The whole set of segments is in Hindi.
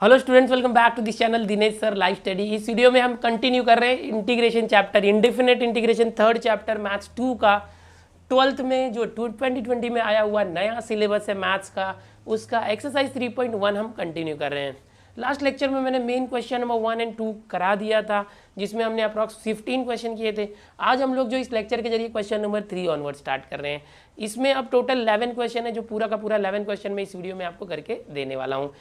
Hello students, welcome back to this channel Dinesh sir live study. इस वीडियो में हम कंटिन्यू कर रहे हैं integration chapter, indefinite integration third chapter maths 2 का 12th में जो 2020 में आया हुआ नया सिलेबस है मैथ्स का, उसका एक्सरसाइज 3.1 हम कंटिन्यू कर रहे हैं। लास्ट लेक्चर में मैंने मेन क्वेश्चन नंबर 1 और 2 करा दिया था, जिसमें हमने अप्रॉक्स 15 क्वेश्चन किए थे। आज हम लोग जो इस लेक्चर के जरिए क्वेश्चन नंबर 3 ऑनवर्ड स्टार्ट कर रहे हैं। इसमें अब टोटल 11 क्वेश्चन है, जो पूरा का पूरा 11 क्वेश्चन मैं इस वीडियो में आपको करके देने वाला हूँ।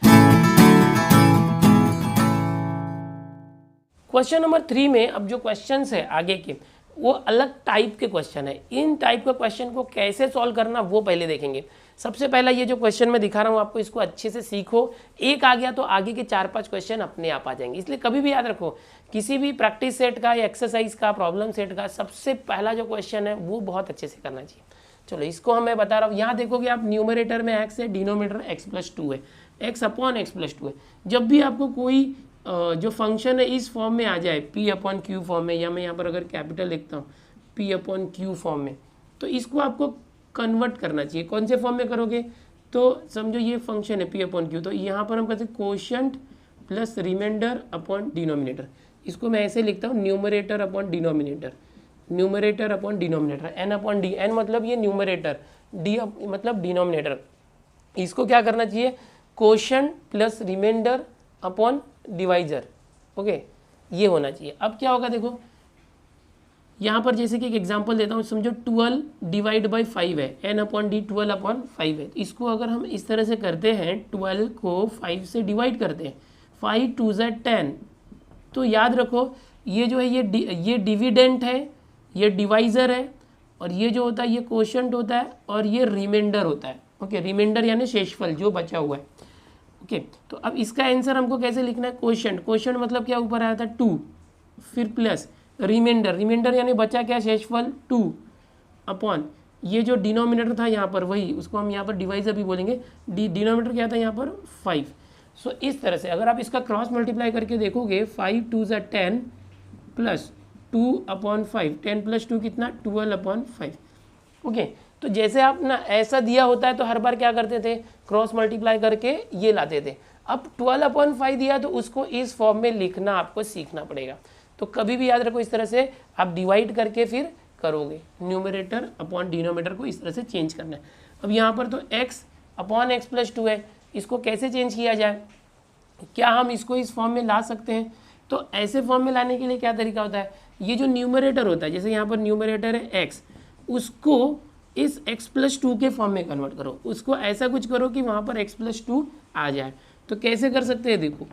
क्वेश्चन नंबर 3 में अब जो क्वेश्चंस है आगे के, वो अलग टाइप के क्वेश्चन है। इन टाइप के क्वेश्चन को कैसे सॉल्व करना वो पहले देखेंगे। सबसे पहला ये जो क्वेश्चन मैं दिखा रहा हूँ आपको, इसको अच्छे से सीखो। एक आ गया तो आगे के 4-5 क्वेश्चन अपने आप आ जाएंगे। इसलिए कभी भी याद रखो, किसी भी प्रैक्टिस सेट का या एक्सरसाइज का, प्रॉब्लम सेट का सबसे पहला जो क्वेश्चन है वो बहुत अच्छे से करना चाहिए। चलो इसको हम मैं बता रहा हूँ। यहाँ देखोगे आप, न्यूमरेटर में x है, डिनोमिनेटर x+2 है, x/x+2 है। जब भी आपको कोई जो फंक्शन है इस फॉर्म में आ जाए, p/q फॉर्म में, या मैं यहाँ पर अगर कैपिटल लिखता हूँ p/q फॉर्म में, तो इसको आपको कन्वर्ट करना चाहिए। कौन से फॉर्म में करोगे? तो समझो ये फंक्शन है p/q, तो यहाँ पर हम कहते हैं quotient plus remainder upon denominator. इसको मैं ऐसे लिखता हूँ, numerator upon denominator, numerator upon denominator, n/d। n मतलब ये न्यूमरेटर, d मतलब डिनोमिनेटर। इसको क्या करना चाहिए? Quotient plus remainder upon divisor. Okay, ये होना चाहिए। अब क्या होगा देखो, यहाँ पर जैसे कि एक एग्जांपल देता हूँ। समझो 12 डिवाइड बाई 5 है, n/d 12/5 है। इसको अगर हम इस तरह से करते हैं, 12 को 5 से डिवाइड करते हैं, 5 2 ज़ा 10, तो याद रखो ये जो है ये डिविडेंट है, ये डिवाइजर है, और ये जो होता है ये कोशेंट होता है, और ये रिमाइंडर होता है। ओके, रिमाइंडर यानी शेषफल जो बचा हुआ है। ओके, तो अब इसका आंसर हमको कैसे लिखना है? कोशेंट, कोशेंट मतलब क्या ऊपर आया था 2, फिर प्लस रिमाइंडर, रिमाइंडर यानी बचा क्या? शेषफल 2 अपॉन ये जो डिनोमिनेटर था यहाँ पर, वही उसको हम यहाँ पर डिवाइजर भी बोलेंगे। डिनोमिनेटर क्या था यहाँ पर? 5। सो इस तरह से अगर आप इसका क्रॉस मल्टीप्लाई करके देखोगे, 5 2 ज़ा 10 प्लस 2/5, 10 + 2 कितना? 12/5। ओके, तो जैसे आप ना ऐसा दिया होता है तो हर बार क्या करते थे? क्रॉस मल्टीप्लाई करके ये लाते थे। अब 12/5 दिया तो उसको इस फॉर्म में लिखना आपको सीखना पड़ेगा। तो कभी भी याद रखो, इस तरह से आप डिवाइड करके फिर करोगे, न्यूमरेटर अपॉन डिनोमिनेटर को इस तरह से चेंज करना है। अब यहाँ पर तो x/x+2 है, इसको कैसे चेंज किया जाए? क्या हम इसको इस फॉर्म में ला सकते हैं? तो ऐसे फॉर्म में लाने के लिए क्या तरीका होता है? ये जो न्यूमरेटर होता है, जैसे यहाँ पर न्यूमरेटर है x, उसको इस x+2 के फॉर्म में कन्वर्ट करो। उसको ऐसा कुछ करो कि वहाँ पर x+2 आ जाए। तो कैसे कर सकते हैं? देखो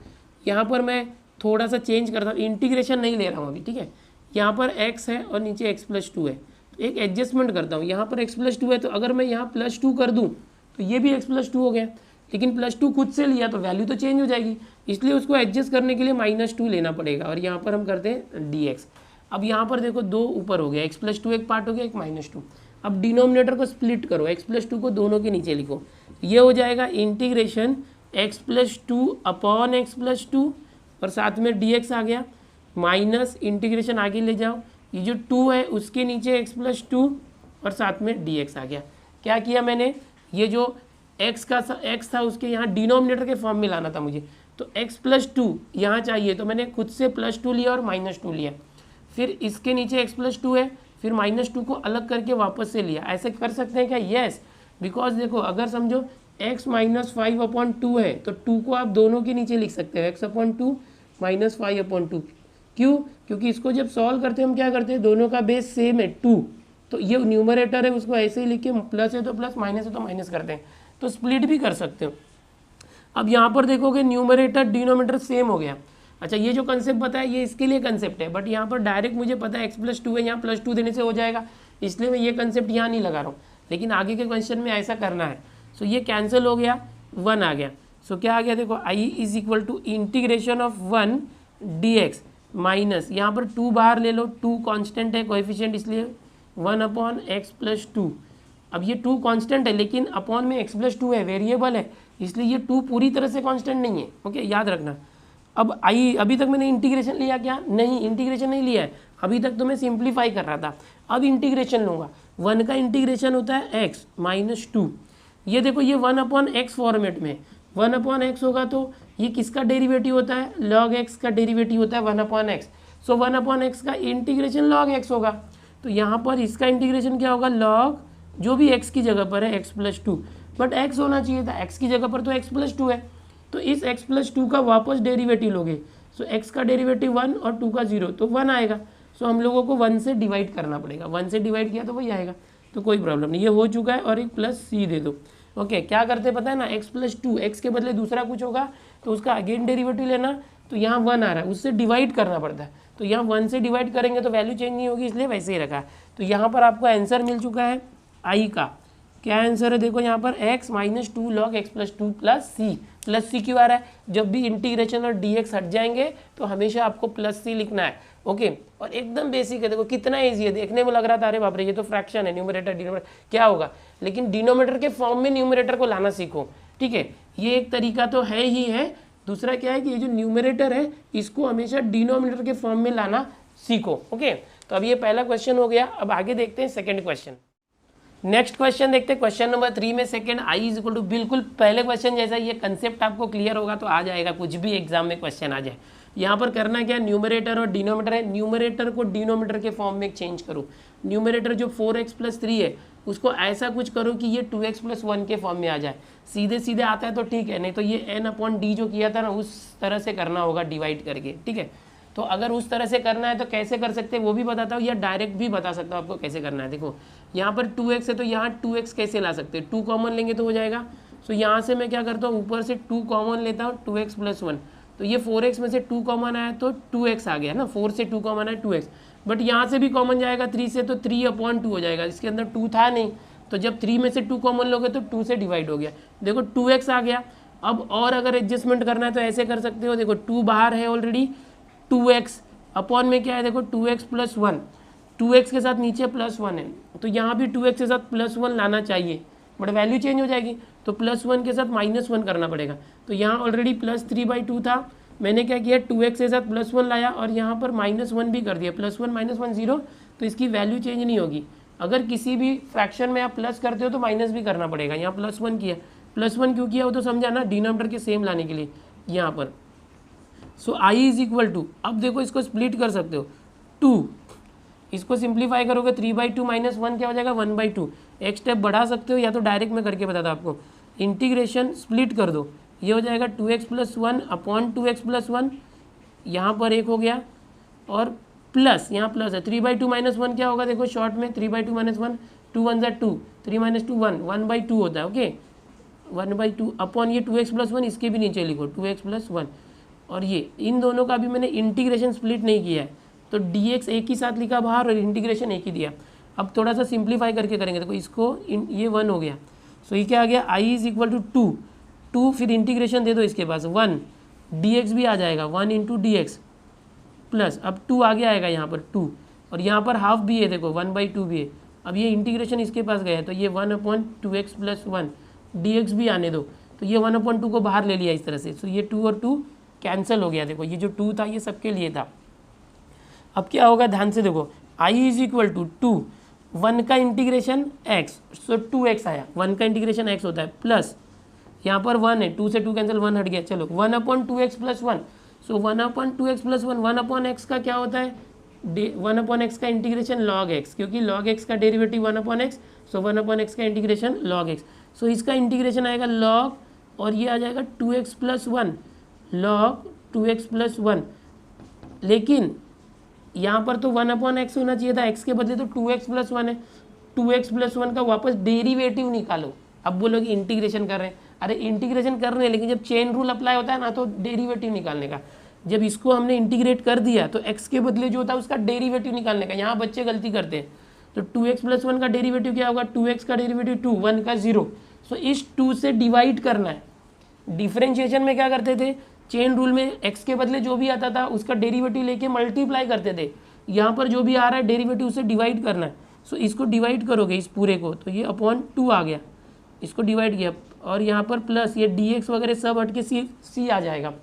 यहाँ पर मैं थोड़ा सा चेंज करता हूँ, इंटीग्रेशन नहीं ले रहा हूँ अभी, ठीक है। यहाँ पर x है और नीचे x+2 है, तो एक एडजस्टमेंट करता हूँ। यहाँ पर x+2 है, तो अगर मैं यहाँ +2 कर दूँ तो ये भी x+2 हो गया, लेकिन +2 खुद से लिया तो वैल्यू तो चेंज हो जाएगी, इसलिए उसको एडजस्ट करने के लिए -2 लेना पड़ेगा, और यहाँ पर हम करते हैं dx। अब यहाँ पर देखो 2 ऊपर हो गया, x+2 एक पार्ट हो गया, एक -2। अब डिनोमिनेटर को स्प्लिट करो, x+2 को दोनों के नीचे लिखो, ये हो जाएगा इंटीग्रेशन x+2 अपॉन x+2, और साथ में dx आ गया, माइनस इंटीग्रेशन आगे ले जाओ, ये जो 2 है उसके नीचे x+2 और साथ में dx आ गया। क्या किया मैंने? ये जो x था उसके यहाँ डिनोमिनेटर के फॉर्म में लाना था मुझे, तो x+2 यहाँ चाहिए, तो मैंने खुद से +2 लिया और -2 लिया, फिर इसके नीचे x+2 है, फिर -2 को अलग करके वापस से लिया। ऐसे कर सकते हैं क्या? यस, बिकॉज देखो अगर समझो x - 5/2 है, तो 2 को आप दोनों के नीचे लिख सकते हो, x/2 - 5/2। क्यों? क्योंकि इसको जब सॉल्व करते हैं हम क्या करते हैं, दोनों का बेस सेम है 2, तो ये न्यूमरेटर है उसको ऐसे ही लिख के, प्लस है तो प्लस, माइनस है तो माइनस करते हैं, तो स्प्लिट भी कर सकते हो। अब यहाँ पर देखोगे न्यूमरेटर डिनोमिनेटर सेम हो गया। अच्छा, ये जो कंसेप्ट बताया ये इसके लिए कंसेप्ट है, बट यहाँ पर डायरेक्ट मुझे पता है x+2 है, यहाँ +2 देने से हो जाएगा, इसलिए मैं ये कंसेप्ट यहाँ नहीं लगा रहा हूँ, लेकिन आगे के क्वेश्चन में ऐसा करना है। सो ये कैंसिल हो गया, 1 आ गया। सो क्या आ गया देखो, i = integration of 1 dx minus, यहाँ पर 2 बाहर ले लो, 2 कॉन्स्टेंट है कोएफिशिएंट, इसलिए 1/x+2। अब ये 2 कांस्टेंट है, लेकिन अपॉन में x+2 है, वेरिएबल है, इसलिए ये 2 पूरी तरह से कांस्टेंट नहीं है। ओके, याद रखना। अब अभी तक मैंने इंटीग्रेशन लिया क्या? नहीं, इंटीग्रेशन नहीं लिया है, अभी तक तो मैं सिंप्लीफाई कर रहा था। अब इंटीग्रेशन लूँगा, 1 का इंटीग्रेशन होता है x - 2। ये देखो ये 1/x फॉर्मेट में, 1/x होगा तो ये किसका डेरिवेटिव होता है, log x का डेरिवेटिव होता है 1/x। सो 1/x का इंटीग्रेशन log x होगा। तो यहाँ पर इसका इंटीग्रेशन क्या होगा, log जो भी x की जगह पर है x+2, बट x होना चाहिए था, x की जगह पर तो x+2 है, तो इस x+2 का वापस डेरिवेटिव लोगे। सो x का डेरिवेटिव 1 और 2 का 0, तो 1 आएगा। सो हम लोगों को 1 से डिवाइड करना पड़ेगा, 1 से डिवाइड किया तो वही आएगा, तो कोई प्रॉब्लम नहीं, ये हो चुका है। और एक प्लस c दे दो। ओके, क्या करते पता है ना, x+2, x के बदले दूसरा कुछ होगा तो उसका अगेन डेरिवेटिव लेना, तो यहाँ 1 आ रहा है, उससे डिवाइड करना पड़ता है, तो यहाँ 1 से डिवाइड करेंगे तो वैल्यू चेंज नहीं होगी, इसलिए वैसे ही रखा है। तो यहाँ पर आपको आंसर मिल चुका है आई का। क्या आंसर है, देखो यहाँ पर x - 2 log x+2 प्लस सी क्यों आ रहा है, जब भी इंटीग्रेशन और dx हट जाएंगे तो हमेशा आपको प्लस सी लिखना है। ओके, और एकदम बेसिक है, देखो कितना ईजी है, देखने में लग रहा था अरे बाप रे ये तो फ्रैक्शन है, न्यूमरेटर डिनोमिनेटर क्या होगा, लेकिन डिनोमिनेटर के फॉर्म में न्यूमरेटर को लाना सीखो। ठीक है, ये एक तरीका तो है ही है। दूसरा क्या है कि ये जो न्यूमरेटर है इसको हमेशा डिनोमिनेटर के फॉर्म में लाना सीखो। ओके, तो अब ये पहला क्वेश्चन हो गया। अब आगे देखते हैं सेकंड क्वेश्चन। नेक्स्ट क्वेश्चन देखते हैं, क्वेश्चन नंबर 3 में second I is equal to, बिल्कुल पहले क्वेश्चन जैसा ये कंसेप्ट आपको क्लियर होगा तो आ जाएगा, कुछ भी एग्जाम में क्वेश्चन आ जाए। यहाँ पर करना क्या, न्यूमरेटर और डिनोमिनेटर है, न्यूमरेटर को डिनोमिनेटर के फॉर्म में चेंज करो। न्यूमरेटर जो 4x+3 है उसको ऐसा कुछ करो कि ये 2x+1 के फॉर्म में आ जाए। सीधे सीधे आता है तो ठीक है, नहीं तो ये n/d जो किया था ना उस तरह से करना होगा डिवाइड करके। ठीक है, तो अगर उस तरह से करना है तो कैसे कर सकते हैं वो भी बताता हूँ, या डायरेक्ट भी बता सकता हूँ आपको कैसे करना है। देखो यहाँ पर 2x है तो यहाँ 2x कैसे ला सकते हैं, 2 कॉमन लेंगे तो हो जाएगा। सो यहाँ से मैं क्या करता हूँ, ऊपर से 2 कॉमन लेता हूँ, 2x+1, तो ये 4x में से 2 कॉमन आया तो 2x आ गया ना, 4 से 2 कॉमन आया 2x, बट यहाँ से भी कॉमन जाएगा 3 से, तो 3/2 हो जाएगा, इसके अंदर 2 था नहीं, तो जब 3 में से 2 कॉमन लोगे तो 2 से डिवाइड हो गया, देखो 2x आ गया। अब और अगर एडजस्टमेंट करना है तो ऐसे कर सकते हो, देखो 2 बाहर है ऑलरेडी, 2x अपॉन में क्या है, देखो 2x+1, 2x के साथ नीचे +1 है, तो यहाँ भी 2x के साथ +1 लाना चाहिए, बट वैल्यू चेंज हो जाएगी तो +1 के साथ -1 करना पड़ेगा। तो यहाँ ऑलरेडी +3/2 था, मैंने क्या किया 2x के साथ +1 लाया और यहाँ पर -1 भी कर दिया, +1 - 1 0, तो इसकी वैल्यू चेंज नहीं होगी। अगर किसी भी फ्रैक्शन में आप प्लस करते हो तो माइनस भी करना पड़ेगा। यहाँ +1 किया, +1 क्यों किया वो तो समझा ना, डिनोमिनेटर के सेम लाने के लिए यहाँ पर। सो i इज इक्वल टू, अब देखो इसको स्प्लिट कर सकते हो, 2, इसको सिंप्लीफाई करोगे 3/2 - 1 क्या हो जाएगा 1/2। एक स्टेप बढ़ा सकते हो या तो डायरेक्ट में करके बताता आपको, इंटीग्रेशन स्प्लिट कर दो, ये हो जाएगा 2x+1 अपॉन 2x+1, यहाँ पर 1 हो गया और प्लस यहाँ प्लस है 3/2 - 1 क्या होगा, देखो शॉर्ट में 3/2 - 1, 2 1 2, 3 - 2 1, 1/2 होता है। ओके, 1/2 अपॉन ये 2x+1, इसके भी नीचे लिखो 2x+1, और ये इन दोनों का भी मैंने इंटीग्रेशन स्प्लिट नहीं किया है, तो dx एक ही साथ लिखा बाहर और इंटीग्रेशन एक ही दिया। अब थोड़ा सा सिंप्लीफाई करके करेंगे, देखो इसको ये 1 हो गया, सो ये क्या आ गया i इज इक्वल टू 2, फिर इंटीग्रेशन दे दो इसके पास 1, dx भी आ जाएगा 1 × dx प्लस, अब 2 आगे आएगा यहाँ पर 2, और यहाँ पर हाफ भी है देखो 1/2 भी है। अब ये इंटीग्रेशन इसके पास गया है तो ये 1/2x+1, dx भी आने दो, तो ये 1/2 को बाहर ले लिया इस तरह से, सो ये 2 और 2 कैंसिल हो गया। देखो ये जो 2 था ये सबके लिए था। अब क्या होगा ध्यान से देखो, i इज इक्वल टू 2, 1 का इंटीग्रेशन x, सो 2x आया, 1 का इंटीग्रेशन x होता है, प्लस यहाँ पर 1 है, 2 से 2 कैंसिल 1 हट गया, चलो 1/2x+1, सो 1/2x+1, 1/x का क्या होता है 1/x का इंटीग्रेशन log x, क्योंकि log x का डेरिवेटिव 1/x, सो 1/x का इंटीग्रेशन log x, सो इसका इंटीग्रेशन आएगा log, और ये आ जाएगा 2x+1 log 2x+1, लेकिन यहाँ पर तो 1/x होना चाहिए था, x के बदले तो 2x+1 है, 2x+1 का वापस डेरिवेटिव निकालो। अब बोलोगे इंटीग्रेशन कर रहे हैं, अरे इंटीग्रेशन कर रहे हैं लेकिन जब चेन रूल अप्लाई होता है ना तो डेरिवेटिव निकालने का, जब इसको हमने इंटीग्रेट कर दिया तो x के बदले जो होता है उसका डेरिवेटिव निकालने का, यहाँ बच्चे गलती करते हैं। तो 2x+1 का डेरिवेटिव क्या होगा, 2x का डेरिवेटिव 2, 1 का 0, सो इस 2 से डिवाइड करना है। डिफरेंशिएशन में क्या करते थे, चेन रूल में x के बदले जो भी आता था उसका डेरिवेटिव लेके मल्टीप्लाई करते थे, यहाँ पर जो भी आ रहा है डेरिवेटिव से डिवाइड करना है। सो इसको डिवाइड करोगे इस पूरे को, तो ये अपॉन 2 आ गया, इसको डिवाइड किया, और यहाँ पर प्लस ये dx वगैरह सब हट के c आ जाएगा।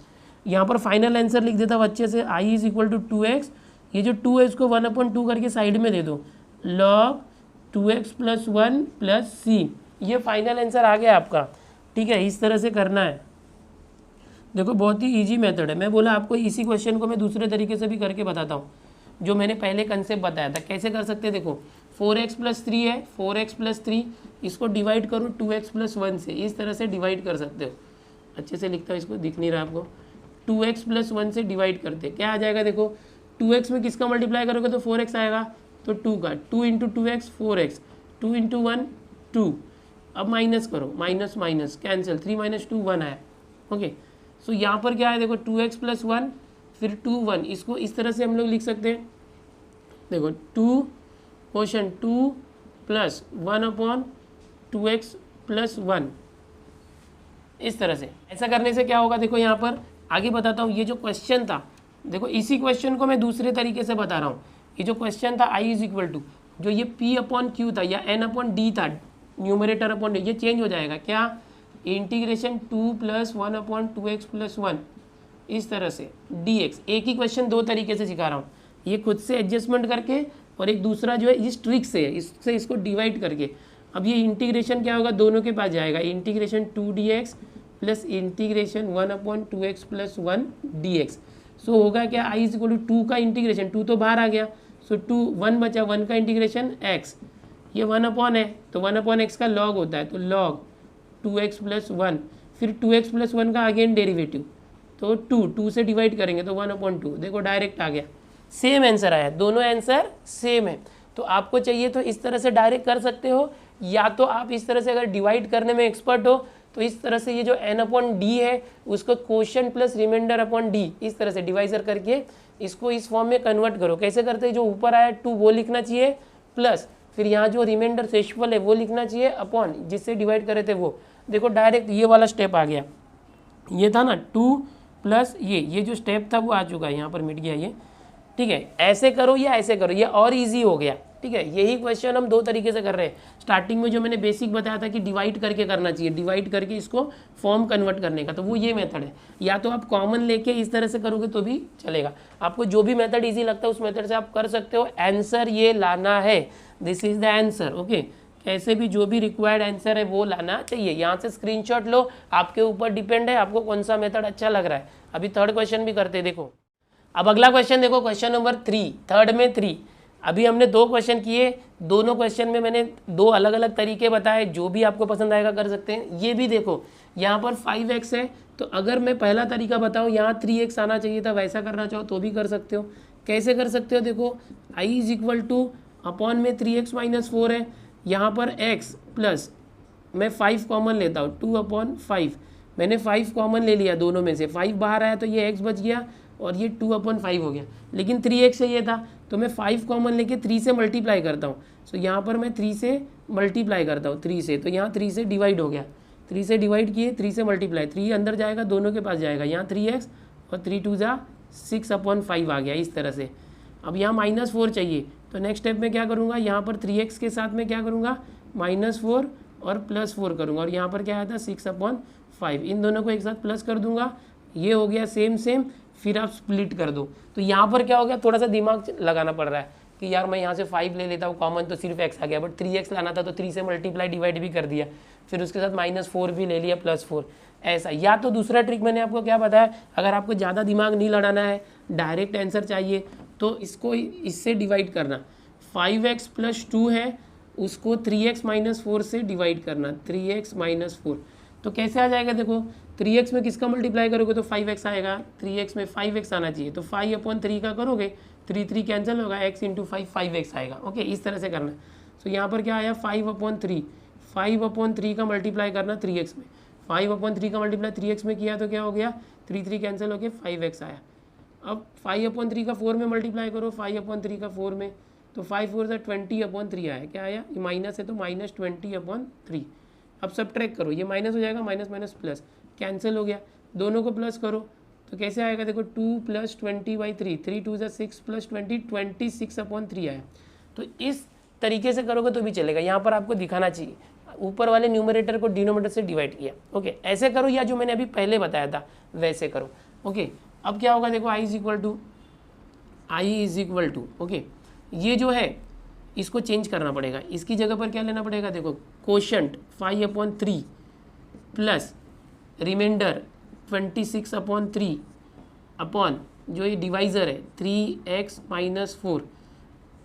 यहाँ पर फाइनल आंसर लिख देता हूँ अच्छे से, i is equal to 2x, ये जो 2 है इसको 1/2 करके साइड में दे दो, log 2x+1 प्लस c, ये फाइनल आंसर आ गया आपका। ठीक है, इस तरह से करना है। देखो बहुत ही इजी मेथड है। मैं बोला आपको इसी क्वेश्चन को मैं दूसरे तरीके से भी करके बताता हूँ, जो मैंने पहले कंसेप्ट बताया था। कैसे कर सकते हैं देखो, 4x + 3 है, 4x + 3 इसको डिवाइड करो 2x + 1 से, इस तरह से डिवाइड कर सकते हो। अच्छे से लिखता हूँ, इसको दिख नहीं रहा आपको। 2x + 1 से डिवाइड करते क्या आ जाएगा देखो, 2x में किसका मल्टीप्लाई करोगे तो 4x आएगा, तो 2 का, 2 × 2x 4x, 2 × 1 2। अब माइनस करो, माइनस माइनस कैंसिल, 3 - 2 1 आया। ओके, सो यहाँ पर क्या है देखो, 2x + 1 फिर 2 1, इसको इस तरह से हम लोग लिख सकते हैं। देखो 2 क्वेश्चन 2 + 1/2x + 1, इस तरह से। ऐसा करने से क्या होगा देखो, यहाँ पर आगे बताता हूँ। ये जो क्वेश्चन था देखो, इसी क्वेश्चन को मैं दूसरे तरीके से बता रहा हूँ। ये जो क्वेश्चन था I = जो ये P/Q था या N/D था, न्यूमरेटर अपॉन ये चेंज हो जाएगा क्या, इंटीग्रेशन 2 + 1/2x + 1, इस तरह से dx। एक ही क्वेश्चन दो तरीके से सिखा रहा हूँ, ये खुद से एडजस्टमेंट करके, और एक दूसरा जो है इस ट्रिक से, इससे इसको डिवाइड करके। अब ये इंटीग्रेशन क्या होगा, दोनों के पास जाएगा, integration 2dx + integration 1/2x + 1 dx। सो होगा क्या, I = 2 का इंटीग्रेशन, 2 तो बाहर आ गया, सो 2 1 बचा, 1 का इंटीग्रेशन x, ये 1/, है तो 1/x का लॉग होता है, तो लॉग 2x + 1, फिर 2x + 1 का अगेन डेरिवेटिव, तो 2 से डिवाइड करेंगे तो 1/2। देखो डायरेक्ट आ गया, सेम आंसर आया, दोनों आंसर सेम है। तो आपको चाहिए तो इस तरह से डायरेक्ट कर सकते हो, या तो आप इस तरह से अगर डिवाइड करने में एक्सपर्ट हो तो इस तरह से ये जो n/d है उसको क्वोशिएंट + रिमाइंडर अपॉन d, इस तरह से डिवाइजर करके इसको इस फॉर्म में कन्वर्ट करो। कैसे करते हैं, जो ऊपर आया 2 वो लिखना चाहिए, प्लस फिर यहाँ जो रिमाइंडर शेषफल है वो लिखना चाहिए, अपॉन जिससे डिवाइड करे थे वो। देखो डायरेक्ट ये वाला स्टेप आ गया, ये था ना 2 + ये जो स्टेप था वो आ चुका है, यहाँ पर मिट गया ये। ठीक है, ऐसे करो या ऐसे करो, ये और इजी हो गया। ठीक है, यही क्वेश्चन हम दो तरीके से कर रहे हैं। स्टार्टिंग में जो मैंने बेसिक बताया था कि डिवाइड करके करना चाहिए, डिवाइड करके इसको फॉर्म कन्वर्ट करने का, तो वो ये मेथड है। या तो आप कॉमन लेके इस तरह से करोगे तो भी चलेगा, आपको जो भी मेथड इजी लगता है उस मेथड से आप कर सकते हो। आंसर ये लाना है, this is the answer. Okay, कैसे भी जो भी रिक्वायर्ड आंसर है वो लाना चाहिए। यहाँ से स्क्रीनशॉट लो, आपके ऊपर डिपेंड है आपको कौन सा मेथड अच्छा लग रहा है। अभी थर्ड क्वेश्चन भी करते देखो। अब अगला क्वेश्चन देखो, क्वेश्चन नंबर 3, थर्ड में 3। अभी हमने 2 क्वेश्चन किए, दोनों क्वेश्चन में मैंने 2 अलग अलग तरीके बताए, जो भी आपको पसंद आएगा कर सकते हैं। ये भी देखो, यहाँ पर 5x है, तो अगर मैं पहला तरीका बताऊँ, यहाँ 3x आना चाहिए था, वैसा करना चाहो तो भी कर सकते हो। कैसे कर सकते हो देखो, I = अपॉन में 3x - 4 है, यहाँ पर x प्लस मैं 5 कॉमन लेता हूँ, 2/5, मैंने 5 कॉमन ले लिया दोनों में से, 5 बाहर आया तो ये x बच गया और ये 2/5 हो गया, लेकिन 3x चाहिए था तो मैं 5 कॉमन लेके 3 से मल्टीप्लाई करता हूँ। सो यहाँ पर मैं 3 से मल्टीप्लाई करता हूँ, 3 से, तो यहाँ 3 से डिवाइड हो गया, 3 से डिवाइड किए, 3 से मल्टीप्लाई, 3 अंदर जाएगा, दोनों के पास जाएगा, यहाँ 3x और 3 2 जा 6/5 आ गया, इस तरह से। अब यहाँ -4 चाहिए, तो नेक्स्ट स्टेप में क्या करूँगा, यहाँ पर 3x के साथ में क्या करूँगा, -4 और +4 करूँगा, और यहाँ पर क्या आया था 6/5, इन दोनों को एक साथ प्लस कर दूंगा, ये हो गया सेम सेम, फिर आप स्प्लिट कर दो। तो यहाँ पर क्या हो गया, थोड़ा सा दिमाग लगाना पड़ रहा है कि यार मैं यहाँ से 5 ले लेता हूँ कॉमन तो सिर्फ x आ गया, बट 3x लाना था तो 3 से मल्टीप्लाई डिवाइड भी कर दिया, फिर उसके साथ -4 भी ले लिया, +4, ऐसा। या तो दूसरा ट्रिक मैंने आपको क्या बताया, अगर आपको ज़्यादा दिमाग नहीं लड़ाना है, डायरेक्ट आंसर चाहिए, तो इसको इससे डिवाइड करना, 5x + 2 है, उसको 3x - 4 से डिवाइड करना, 3x - 4। तो कैसे आ जाएगा देखो, 3x में किसका मल्टीप्लाई करोगे तो 5x आएगा, 3x में 5x आना चाहिए, तो 5/3 का करोगे, 3 कैंसिल होगा, x × 5 5x आएगा। ओके, इस तरह से करना। तो यहाँ पर क्या आया 5/3, 5/3 का मल्टीप्लाई करना 3x में, 5/3 का मल्टीप्लाई 3x में किया तो क्या हो गया, 3 कैंसिल होकर 5x आया। अब 5/3 का 4 में मल्टीप्लाई करो, 5/3 का 4 में, तो 5 4 20/3 आया, क्या आया, ये माइनस है तो -20/3। अब सब ट्रैक करो, ये माइनस हो जाएगा, माइनस माइनस प्लस कैंसिल हो गया, दोनों को प्लस करो तो कैसे आएगा देखो, 2 + 20/3, 3 2 6 + 20 26/3 आया। तो इस तरीके से करोगे तो भी चलेगा, यहाँ पर आपको दिखाना चाहिए, ऊपर वाले न्यूमरेटर को डिनोमिनेटर से डिवाइड किया। ओके, ऐसे करो, या जो मैंने अभी पहले बताया था वैसे करो। ओके, अब क्या होगा देखो, I = ओके, ये जो है इसको चेंज करना पड़ेगा, इसकी जगह पर क्या लेना पड़ेगा देखो, क्वोशिएंट 5/3 प्लस रिमाइंडर 26/3 अपॉन जो ये डिवाइज़र है 3x - 4,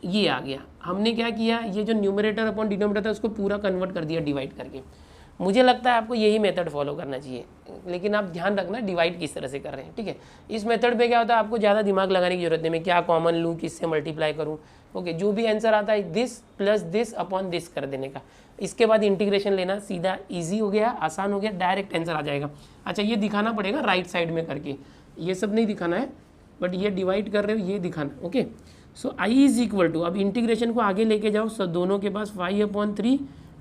ये आ गया। हमने क्या किया, ये जो न्यूमरेटर अपॉन डिनोमिनेटर था उसको पूरा कन्वर्ट कर दिया डिवाइड करके। मुझे लगता है आपको यही मेथड फॉलो करना चाहिए, लेकिन आप ध्यान रखना डिवाइड किस तरह से कर रहे हैं, ठीक है। इस मेथड पे क्या होता है, आपको ज़्यादा दिमाग लगाने की जरूरत नहीं, मैं क्या कॉमन लूँ, किससे मल्टीप्लाई करूँ, ओके। जो भी आंसर आता है this plus this upon this कर देने का, इसके बाद इंटीग्रेशन लेना, सीधा ईजी हो गया, आसान हो गया, डायरेक्ट आंसर आ जाएगा। अच्छा, ये दिखाना पड़ेगा राइट साइड में करके, ये सब नहीं दिखाना है, बट ये डिवाइड कर रहे हो ये दिखाना, okay. So I is equal to, अब इंटीग्रेशन को आगे लेके जाओ, सब दोनों के पास 5/3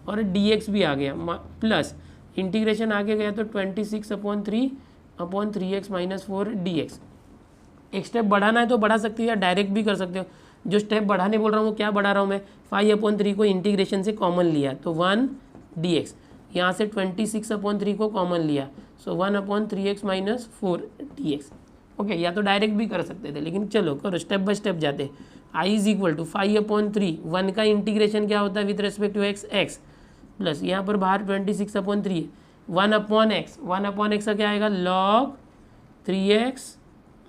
और dx भी आ गया, प्लस इंटीग्रेशन आगे गया तो 26/3 अपॉन 3x - 4 dx। एक स्टेप बढ़ाना है तो बढ़ा सकते हो या डायरेक्ट भी कर सकते हो। जो स्टेप बढ़ाने बोल रहा हूँ वो क्या बढ़ा रहा हूँ मैं, 5/3 को इंटीग्रेशन से कॉमन लिया तो 1 dx, यहाँ से 26/3 को कॉमन लिया, सो 1/3x - 4 dx, ओके। या तो डायरेक्ट भी कर सकते थे, लेकिन चलो करो स्टेप बाय स्टेप जाते। i इज इक्वल टू 5/3, 1 का इंटीग्रेशन क्या होता है with respect to x, plus यहाँ पर बाहर 26/3, 1/x, 1/x का क्या आएगा log 3x -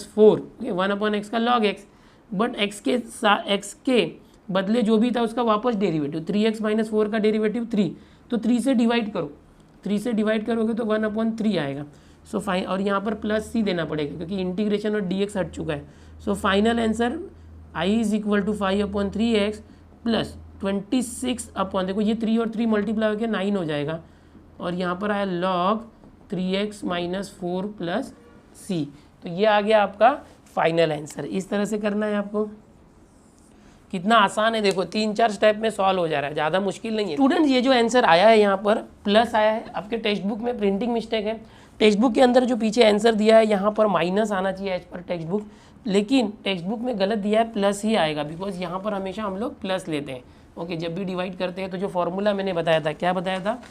4, 1/x का log x, बट x के बदले जो भी था उसका वापस डेरिवेटिव, 3x - 4 का डेरिवेटिव 3, तो 3 से डिवाइड करो, 3 से डिवाइड करोगे तो 1/3 आएगा। सो फाइन, और यहाँ पर प्लस c देना पड़ेगा क्योंकि इंटीग्रेशन और dx हट चुका है। So final answer i is equal to 5/3x plus 26 upon, देखो ये 3 और 3 मल्टीप्लाई होकर 9 हो जाएगा, और यहाँ पर आया log 3x - 4 प्लस c, तो ये आ गया आपका फाइनल आंसर। इस तरह से करना है आपको। कितना आसान है, देखो 3-4 स्टेप में सॉल्व हो जा रहा है, ज़्यादा मुश्किल नहीं है। स्टूडेंट्स, ये जो आंसर आया है यहाँ पर प्लस आया है, आपके टेक्स्ट बुक में प्रिंटिंग मिस्टेक है। टेक्स्ट बुक के अंदर जो पीछे आंसर दिया है यहाँ पर माइनस आना चाहिए एज पर टेक्स्ट बुक, लेकिन टेक्स्ट बुक में गलत दिया है, प्लस ही आएगा, बिकॉज यहाँ पर हमेशा हम लोग प्लस लेते हैं, ओके। जब भी डिवाइड करते हैं तो जो फॉर्मूला मैंने बताया था, क्या बताया था,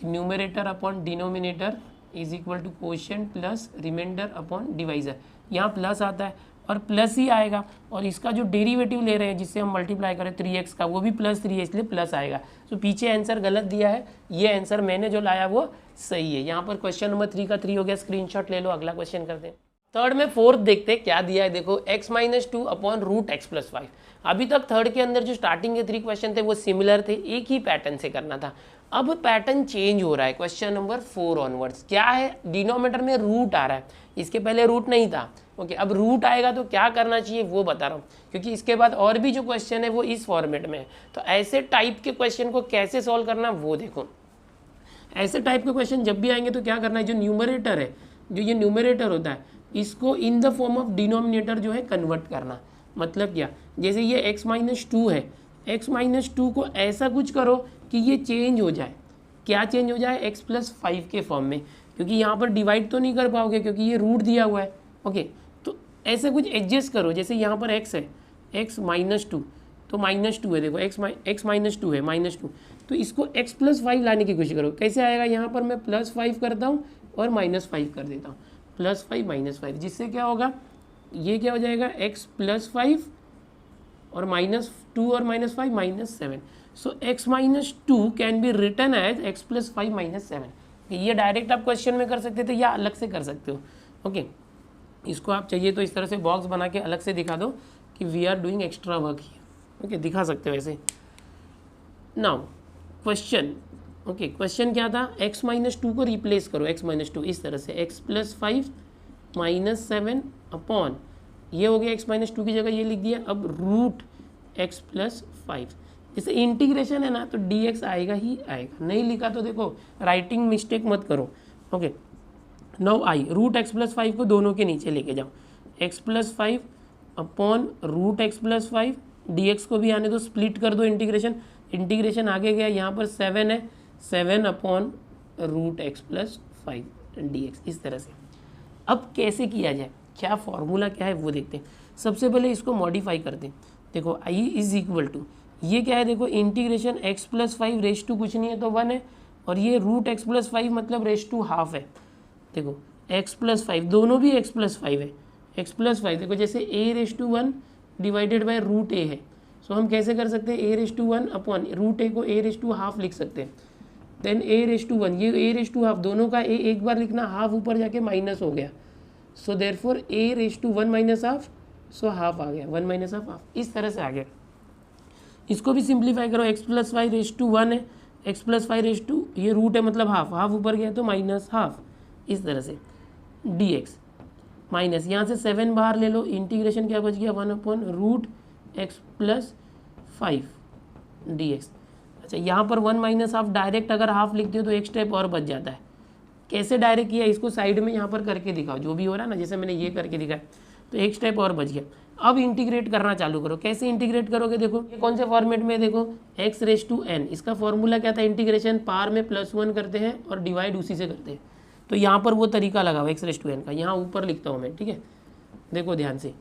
numerator upon denominator is equal to quotient plus remainder upon divisor, यहाँ प्लस आता है और प्लस ही आएगा, और इसका जो डेरिवेटिव ले रहे हैं जिससे हम मल्टीप्लाई करें 3x का, वो भी +3 है, इसलिए प्लस आएगा। तो पीछे आंसर गलत दिया है, ये आंसर मैंने जो लाया वो सही है। यहाँ पर क्वेश्चन नंबर 3 का 3 हो गया, स्क्रीनशॉट ले लो, अगला क्वेश्चन करते हैं। थर्ड में फोर्थ देखते हैं क्या दिया है, देखो x - 2 अपॉन √x + 5। अभी तक थर्ड के अंदर जो स्टार्टिंग के 3 क्वेश्चन थे वो सिमिलर थे, एक ही पैटर्न से करना था। अब पैटर्न चेंज हो रहा है क्वेश्चन नंबर 4 ऑनवर्ड्स। क्या है, डिनोमिनेटर में रूट आ रहा है, इसके पहले रूट नहीं था, ओके। अब रूट आएगा तो क्या करना चाहिए वो बता रहा हूँ, क्योंकि इसके बाद और भी जो क्वेश्चन है वो इस फॉर्मेट में है। तो ऐसे टाइप के क्वेश्चन को कैसे सॉल्व करना वो देखो। ऐसे टाइप के क्वेश्चन जब भी आएंगे तो क्या करना है, जो न्यूमरेटर है, जो ये न्यूमरेटर होता है, इसको in the form of denominator जो है कन्वर्ट करना। मतलब क्या, जैसे ये x - 2 है, x - 2 को ऐसा कुछ करो कि ये चेंज हो जाए। क्या चेंज हो जाए, x + 5 के फॉर्म में, क्योंकि यहाँ पर डिवाइड तो नहीं कर पाओगे क्योंकि ये रूट दिया हुआ है, ओके। तो ऐसे कुछ एडजस्ट करो, जैसे यहाँ पर x है, x - 2, तो -2 है, देखो x - 2 है, -2, तो इसको x + 5 लाने की कोशिश करो। कैसे आएगा, यहाँ पर मैं +5 करता हूँ और -5 कर देता हूँ, +5 - 5, जिससे क्या होगा, ये क्या हो जाएगा, x + 5 और -2 और -5 -7। So x - 2 can be written as x + 5 - 7। ये डायरेक्ट आप क्वेश्चन में कर सकते थे या अलग से कर सकते हो, ओके। इसको आप चाहिए तो इस तरह से बॉक्स बना के अलग से दिखा दो कि we are doing extra work here, okay, दिखा सकते हो ऐसे। नाउ क्वेश्चन, ओके, क्वेश्चन क्या था, x - 2 को रिप्लेस करो, x - 2 इस तरह से, x + 5 - 7 अपॉन, ये हो गया x - 2 की जगह ये लिख दिया, अब √x + 5। जैसे इंटीग्रेशन है ना तो dx आएगा ही आएगा, नहीं लिखा तो देखो राइटिंग मिस्टेक मत करो, ओके। नाउ आई √x + 5 को दोनों के नीचे लेके जाओ, x + 5 अपॉन √x + 5, dx को भी आने दो, स्प्लिट कर दो इंटीग्रेशन, इंटीग्रेशन आगे गया, यहाँ पर 7 है, 7 अपॉन √x + 5 dx, इस तरह से। अब कैसे किया जाए, क्या फॉर्मूला क्या है वो देखते हैं। सबसे पहले इसको मॉडिफाई करते हैं। देखो i इज इक्वल टू, ये क्या है, देखो इंटीग्रेशन x + 5 रेज टू कुछ नहीं है तो 1 है, और ये √x + 5 मतलब रेज टू हाफ है। देखो x + 5 दोनों भी x + 5 है, x + 5 देखो जैसे a⁻1 डिवाइडेड बाय √a है। सो हम कैसे कर सकते हैं, a⁻1 अपॉन √a को a⁻½ लिख सकते हैं, देन ए रेस टू 1, ये ए रेस टू हाफ, दोनों का ए एक बार लिखना, हाफ ऊपर जाके माइनस हो गया, so therefore a raise to 1 minus half, so half आ गया, 1 माइनस हाफ, इस तरह से आ गया। इसको भी सिंप्लीफाई करो, x plus five raise to 1 है, x plus five raise to, ये रूट है मतलब हाफ, हाफ ऊपर गया तो माइनस हाफ, इस तरह से डी एक्स माइनस, यहाँ से 7 बाहर ले लो, इंटीग्रेशन क्या बच गया 1/रूट एक्स प्लस 5 डी एक्स। अच्छा यहाँ पर 1 माइनस हाफ, डायरेक्ट अगर हाफ लिखते हो तो एक स्टेप और बच जाता है। कैसे डायरेक्ट किया, इसको साइड में यहाँ पर करके दिखाओ, जो भी हो रहा है ना, जैसे मैंने ये करके दिखाया तो एक स्टेप और बच गया। अब इंटीग्रेट करना चालू करो, कैसे इंटीग्रेट करोगे, देखो ये कौन से फॉर्मेट में, देखो एक्स रेस टू एन, इसका फॉर्मूला क्या था, इंटीग्रेशन पार में +1 करते हैं और डिवाइड उसी से करते हैं, तो यहाँ पर वो तरीका लगाओ एक्स रेस टू एन का, यहाँ ऊपर लिखता हूँ मैं, ठीक है, देखो ध्यान से,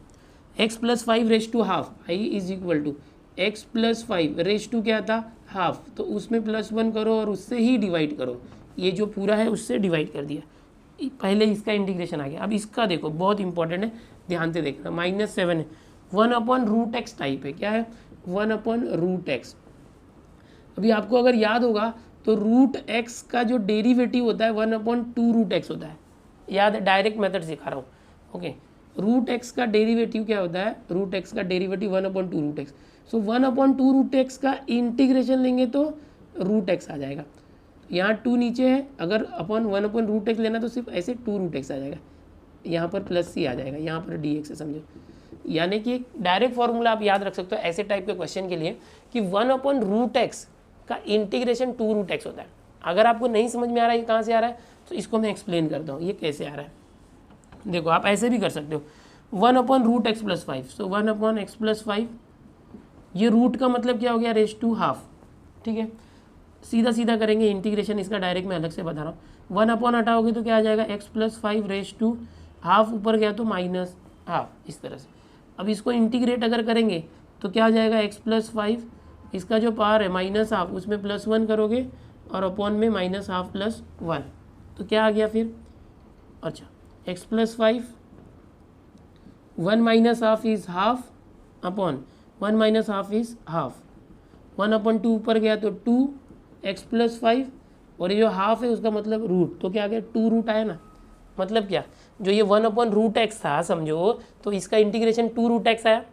x plus 5 raise to half I is equal to x plus 5 raise to क्या था हाफ, तो उसमें +1 करो और उससे ही डिवाइड करो, ये जो पूरा है उससे डिवाइड कर दिया, पहले इसका इंटीग्रेशन आ गया। अब इसका देखो बहुत इंपॉर्टेंट है, ध्यान से देखना, -7 है, 1/√x टाइप है, क्या है 1/√x। अभी आपको अगर याद होगा तो √x का जो डेरिवेटिव होता है 1/2√x होता है, याद है, डायरेक्ट मेथड सिखा रहा हूँ, ओके। √x का डेरिवेटिव क्या होता है, √x का डेरिवेटिव 1/2√x, सो 1/2√x का इंटीग्रेशन लेंगे तो √x आ जाएगा, यहाँ 2 नीचे है, अगर अपन 1/√x लेना तो सिर्फ ऐसे 2√x आ जाएगा, यहाँ पर प्लस सी आ जाएगा, यहाँ पर dx है, समझो, यानी कि डायरेक्ट फॉर्मूला आप याद रख सकते हो ऐसे टाइप के क्वेश्चन के लिए कि 1/√x का इंटीग्रेशन 2√x होता है। अगर आपको नहीं समझ में आ रहा है ये कहाँ से आ रहा है तो इसको मैं एक्सप्लेन करता हूँ ये कैसे आ रहा है। देखो आप ऐसे भी कर सकते हो, 1/√x + 5, सो 1/x + 5, ये रूट का मतलब क्या हो गया रेस टू हाफ, ठीक है, सीधा सीधा करेंगे इंटीग्रेशन, इसका डायरेक्ट मैं अलग से बता रहा हूँ, 1 हटाओगे तो क्या आ जाएगा x + 5 रेस टू हाफ, ऊपर गया तो -हाफ, इस तरह से। अब इसको इंटीग्रेट अगर करेंगे तो क्या आ जाएगा x + 5, इसका जो पावर है -हाफ, उसमें +1 करोगे और अपॉन में -हाफ + 1, तो क्या आ गया फिर, अच्छा x + 5, 1 - half is half upon 1 - half is half, 1/2 ऊपर गया तो 2x + 5, और ये जो हाफ है उसका मतलब रूट, तो क्या आ गया 2 आया ना, मतलब क्या, जो ये 1/√x था समझो, तो इसका इंटीग्रेशन 2√x आया,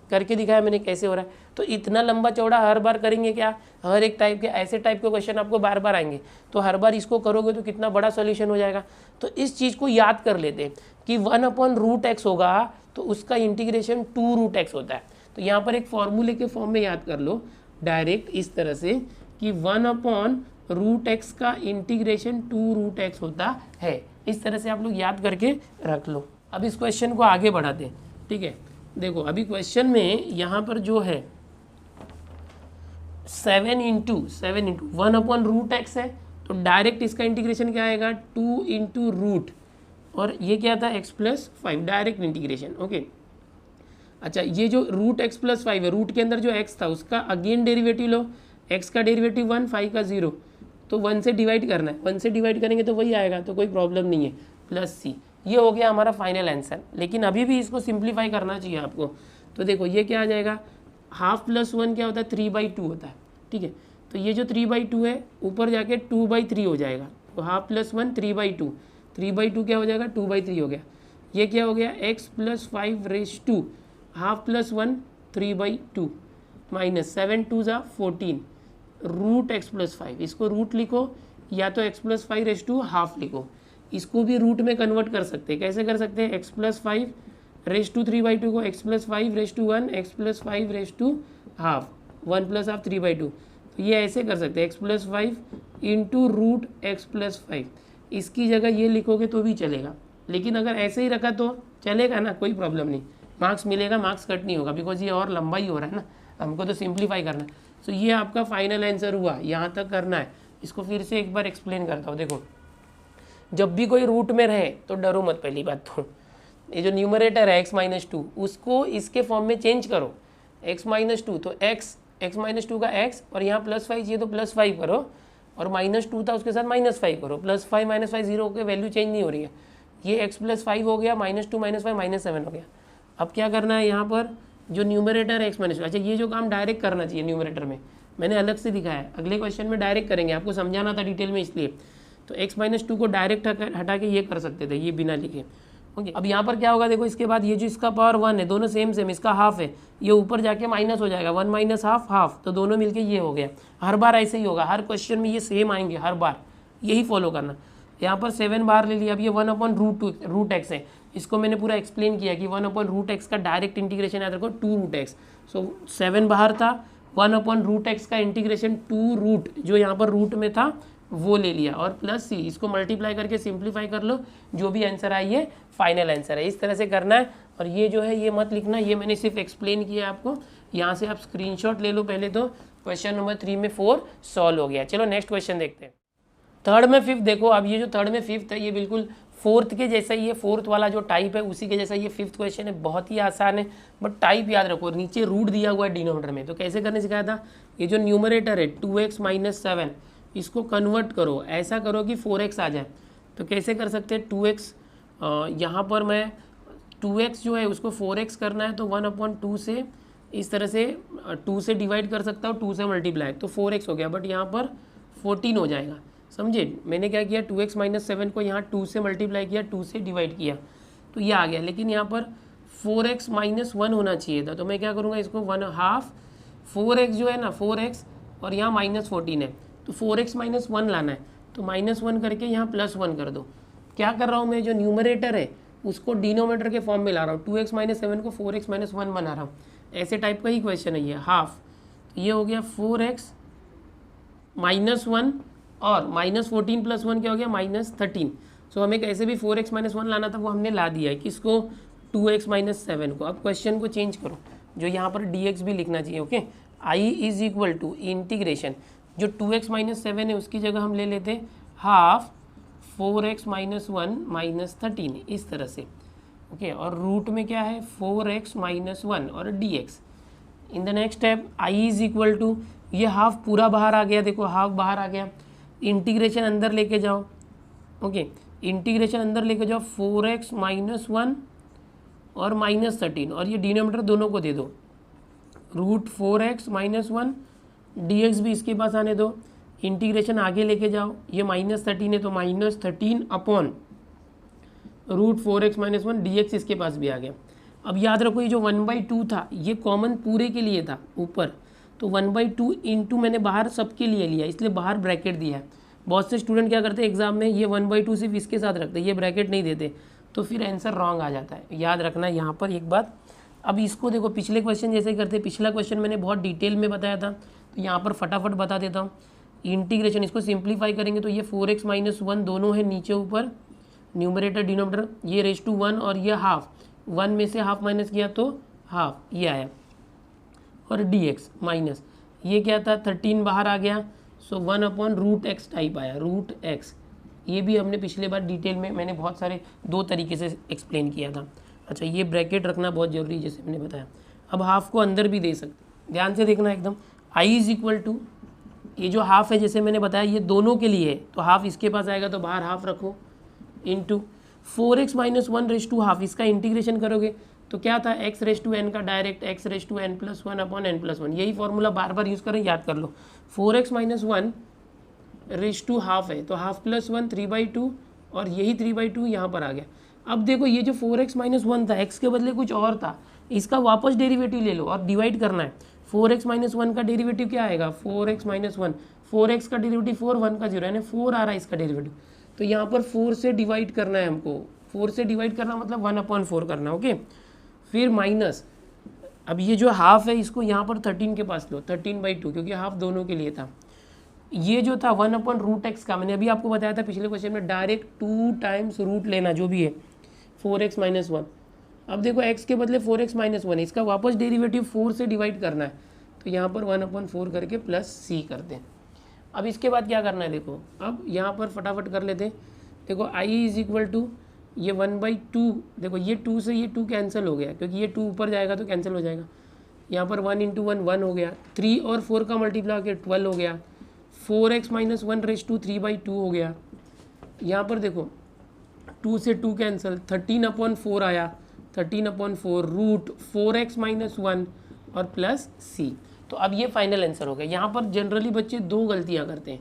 करके दिखाया मैंने कैसे हो रहा है। तो इतना लंबा चौड़ा हर बार करेंगे क्या, हर एक टाइप के ऐसे टाइप के क्वेश्चन आपको बार बार आएंगे, तो हर बार इसको करोगे तो कितना बड़ा सॉल्यूशन हो जाएगा। तो इस चीज़ को याद कर लेते हैं कि 1/√x होगा तो उसका इंटीग्रेशन 2√x होता है। तो यहाँ पर एक फॉर्मूले के फॉर्म में याद कर लो डायरेक्ट इस तरह से कि 1/√x का इंटीग्रेशन 2√x होता है, इस तरह से आप लोग याद करके रख लो। अब इस क्वेश्चन को आगे बढ़ाते हैं, ठीक है। देखो अभी क्वेश्चन में यहाँ पर जो है 7 × 1/√x है, तो डायरेक्ट इसका इंटीग्रेशन क्या आएगा 2 × रूट, और ये क्या था x + 5, डायरेक्ट इंटीग्रेशन, ओके। अच्छा ये जो √x + 5 है, रूट के अंदर जो x था उसका अगेन डेरिवेटिव लो, x का डेरिवेटिव 1, 5 का 0, तो 1 से डिवाइड करना है, 1 से डिवाइड करेंगे तो वही आएगा, तो कोई प्रॉब्लम नहीं है, +c। ये हो गया हमारा फाइनल आंसर, लेकिन अभी भी इसको सिंप्लीफाई करना चाहिए आपको। तो देखो ये क्या आ जाएगा, हाफ + 1 क्या होता है 3/2 होता है, ठीक है। तो ये जो 3/2 है ऊपर जाके 2/3 हो जाएगा, तो हाफ + 1 3/2, 3/2 क्या हो जाएगा 2/3 हो गया। ये क्या हो गया x + 5 raise to half + 1 3/2 -7 2 = 14 √x + 5, इसको रूट लिखो या तो x + 5 रेस टू हाफ लिखो, इसको भी रूट में कन्वर्ट कर सकते हैं। कैसे कर सकते हैं, x + 5 रेस टू 3/2 को x + 5 raise to 1, x + 5 raise to half, 1 + half 3/2, तो ये ऐसे कर सकते हैं x + 5 × √x + 5, इसकी जगह ये लिखोगे तो भी चलेगा, लेकिन अगर ऐसे ही रखा तो चलेगा ना, कोई प्रॉब्लम नहीं, मार्क्स मिलेगा, मार्क्स कट नहीं होगा, बिकॉज ये और लंबा ही हो रहा है ना, हमको तो सिंप्लीफाई करना है। तो ये आपका फाइनल आंसर हुआ, यहाँ तक करना है। इसको फिर से एक बार एक्सप्लेन करता हूँ। देखो जब भी कोई रूट में रहे तो डरो मत, पहली बात तो ये जो न्यूमरेटर है x - 2 उसको इसके फॉर्म में चेंज करो, x - 2 तो x - 2 का x, और यहाँ +5 चाहिए तो +5 करो, और -2 था उसके साथ -5 करो, +5 - 5 0 के वैल्यू चेंज नहीं हो रही है, ये x + 5 हो गया, -2 - 5 -7 हो गया। अब क्या करना है यहाँ पर जो न्यूमरेटर है x - 2, अच्छा ये जो काम डायरेक्ट करना चाहिए न्यूमरेटर में, मैंने अलग से दिखाया है, अगले क्वेश्चन में डायरेक्ट करेंगे, आपको समझाना था डिटेल में इसलिए। तो x-2 को डायरेक्ट हटा के ये कर सकते थे, ये बिना लिखे। ओके, अब यहाँ पर क्या होगा देखो, इसके बाद ये जो इसका पावर 1 है, दोनों सेम सेम, इसका हाफ है, ये ऊपर जाके माइनस हो जाएगा, 1 माइनस हाफ हाफ, तो दोनों मिलके ये हो गया। हर बार ऐसे ही होगा, हर क्वेश्चन में ये सेम आएंगे, हर बार यही फॉलो करना। यहाँ पर 7 बाहर ले लिया, अब ये 1/√x है, इसको मैंने पूरा एक्सप्लेन किया कि 1/√x का डायरेक्ट इंटीग्रेशन याद रखो 2√x। सो 7 बाहर था, 1/√x का इंटीग्रेशन 2 जो यहाँ पर रूट में था वो ले लिया, और प्लस सी, इसको मल्टीप्लाई करके सिंप्लीफाई कर लो, जो भी आंसर आई है फाइनल आंसर है। इस तरह से करना है, और ये जो है ये मत लिखना, ये मैंने सिर्फ एक्सप्लेन किया आपको। यहाँ से आप स्क्रीनशॉट ले लो पहले, तो क्वेश्चन नंबर 3 में 4 सॉल्व हो गया। चलो नेक्स्ट क्वेश्चन देखते हैं। थर्ड में फिफ्थ देखो, अब ये जो थर्ड में फिफ्थ है ये बिल्कुल फोर्थ के जैसा ही है, फोर्थ वाला जो टाइप है उसी के जैसा ये फिफ्थ क्वेश्चन है, बहुत ही आसान है, बट टाइप याद रखो, नीचे रूट दिया हुआ है डिनोमिनेटर में। तो कैसे करने सिखाया था, ये जो न्यूमरेटर है 2x - 7, इसको कन्वर्ट करो, ऐसा करो कि 4x आ जाए। तो कैसे कर सकते हैं, 2x यहाँ पर मैं 2x जो है उसको 4x करना है, तो 1/2 से इस तरह से 2 से डिवाइड कर सकता हूँ, 2 से मल्टीप्लाई, तो 4x हो गया, बट यहाँ पर 14 हो जाएगा। समझे, मैंने क्या किया, 2x - 7 को यहाँ 2 से मल्टीप्लाई किया, 2 से डिवाइड किया, तो ये आ गया। लेकिन यहाँ पर 4x - 1 होना चाहिए था, तो मैं क्या करूँगा, इसको 1/2 4x जो है ना 4x, और यहाँ -14 है, तो 4x - 1 लाना है, तो -1 करके यहाँ +1 कर दो। क्या कर रहा हूँ मैं, जो न्यूमरेटर है उसको डिनोमिनेटर के फॉर्म में ला रहा हूँ, 2x - 7 को 4x - 1 बना रहा हूँ। ऐसे टाइप का ही क्वेश्चन है ये, हाफ, तो ये हो गया 4x - 1, और -14 + 1 क्या हो गया, -13। सो हमें कैसे भी 4x - 1 लाना था, वो हमने ला दिया है, किसको, 2x - 7 को। अब क्वेश्चन को चेंज करो, जो यहाँ पर dx भी लिखना चाहिए। ओके, i = इंटीग्रेशन, जो 2x - 7 है उसकी जगह हम ले लेते हैं हाफ 4x - 1 - 13, इस तरह से। ओके, और रूट में क्या है 4x - 1 और dx। In the next step i = ये हाफ पूरा बाहर आ गया, देखो हाफ बाहर आ गया, इंटीग्रेशन अंदर लेके जाओ। ओके, इंटीग्रेशन अंदर लेके जाओ, 4x - 1 और -13, और ये डिनोमिनेटर दोनों को दे दो, √4x - 1, dx भी इसके पास आने दो, इंटीग्रेशन आगे लेके जाओ, ये -13 है तो -13 अपॉन √4x - 1, dx इसके पास भी आ गया। अब याद रखो, ये जो 1/2 था ये कॉमन पूरे के लिए था ऊपर, तो 1/2 इंटू मैंने बाहर सबके लिए लिया, इसलिए बाहर ब्रैकेट दिया है। बहुत से स्टूडेंट क्या करते हैं एग्जाम में, ये 1/2 सिर्फ इसके साथ रखते हैं, ये ब्रैकेट नहीं देते, तो फिर आंसर रॉन्ग आ जाता है। याद रखना यहाँ पर एक बात। अब इसको देखो, पिछले क्वेश्चन जैसे ही करते, पिछला क्वेश्चन मैंने बहुत डिटेल में बताया था, तो यहाँ पर फटाफट बता देता हूँ। इंटीग्रेशन, इसको सिंप्लीफाई करेंगे तो ये 4x - 1 दोनों है नीचे ऊपर, न्यूमरेटर डिनोमिनेटर, ये रेज टू 1 और ये हाफ, 1 में से हाफ माइनस किया तो हाफ, ये आया, और dx माइनस ये क्या था 13 बाहर आ गया, सो 1/√x टाइप आया, √x। ये भी हमने पिछले बार डिटेल में मैंने बहुत सारे 2 तरीके से एक्सप्लेन किया था। अच्छा, ये ब्रैकेट रखना बहुत ज़रूरी है जैसे मैंने बताया। अब हाफ को अंदर भी दे सकते, ध्यान से देखना एकदम। i = ये जो हाफ है जैसे मैंने बताया ये दोनों के लिए है, तो हाफ इसके पास आएगा तो बाहर हाफ रखो, into 4x - 1 raise to half, इसका इंटीग्रेशन करोगे तो क्या था x⁻n का डायरेक्ट x⁻n + 1/n+1, यही फॉर्मूला बार बार यूज़ करें, याद कर लो। 4x - 1 रेज टू हाफ है, तो हाफ + 1 3/2, और यही 3/2 यहाँ पर आ गया। अब देखो ये जो 4x - 1 था, x के बदले कुछ और था, इसका वापस डेरिवेटिव ले लो और डिवाइड करना है। 4x - 1 का डेरिवेटिव क्या आएगा, 4x - 1, 4x का डेरिवेटिव 4, 1 का 0, यानी 4 आ रहा है इसका डेरिवेटिव, तो यहाँ पर 4 से डिवाइड करना है हमको, 4 से डिवाइड करना मतलब 1/4 करना। ओके, फिर माइनस, अब ये जो हाफ है इसको यहाँ पर 13 के पास लो, 13/2, क्योंकि हाफ दोनों के लिए था। ये जो था 1/√x का, मैंने अभी आपको बताया था पिछले क्वेश्चन में, डायरेक्ट 2 टाइम्स रूट लेना जो भी है 4x - 1। अब देखो x के बदले 4x - 1 है, इसका वापस डेरिवेटिव 4 से डिवाइड करना है, तो यहाँ पर 1/4 करके +c कर दें। अब इसके बाद क्या करना है देखो, अब यहाँ पर फटाफट कर लेते हैं। देखो i = ये 1/2, देखो ये 2 से ये 2 कैंसिल हो गया, क्योंकि ये 2 ऊपर जाएगा तो कैंसिल हो जाएगा। यहाँ पर 1 × 1 1 हो गया, 3 और 4 का मल्टीप्लाई के 12 हो गया, 4x - 1 रेज टू 3/2 हो गया। यहाँ पर देखो 2 से 2 कैंसिल, 13/4 आया, 13/4 √4x - 1 और +c। तो अब ये फाइनल आंसर हो गया। यहाँ पर जनरली बच्चे दो गलतियाँ करते हैं।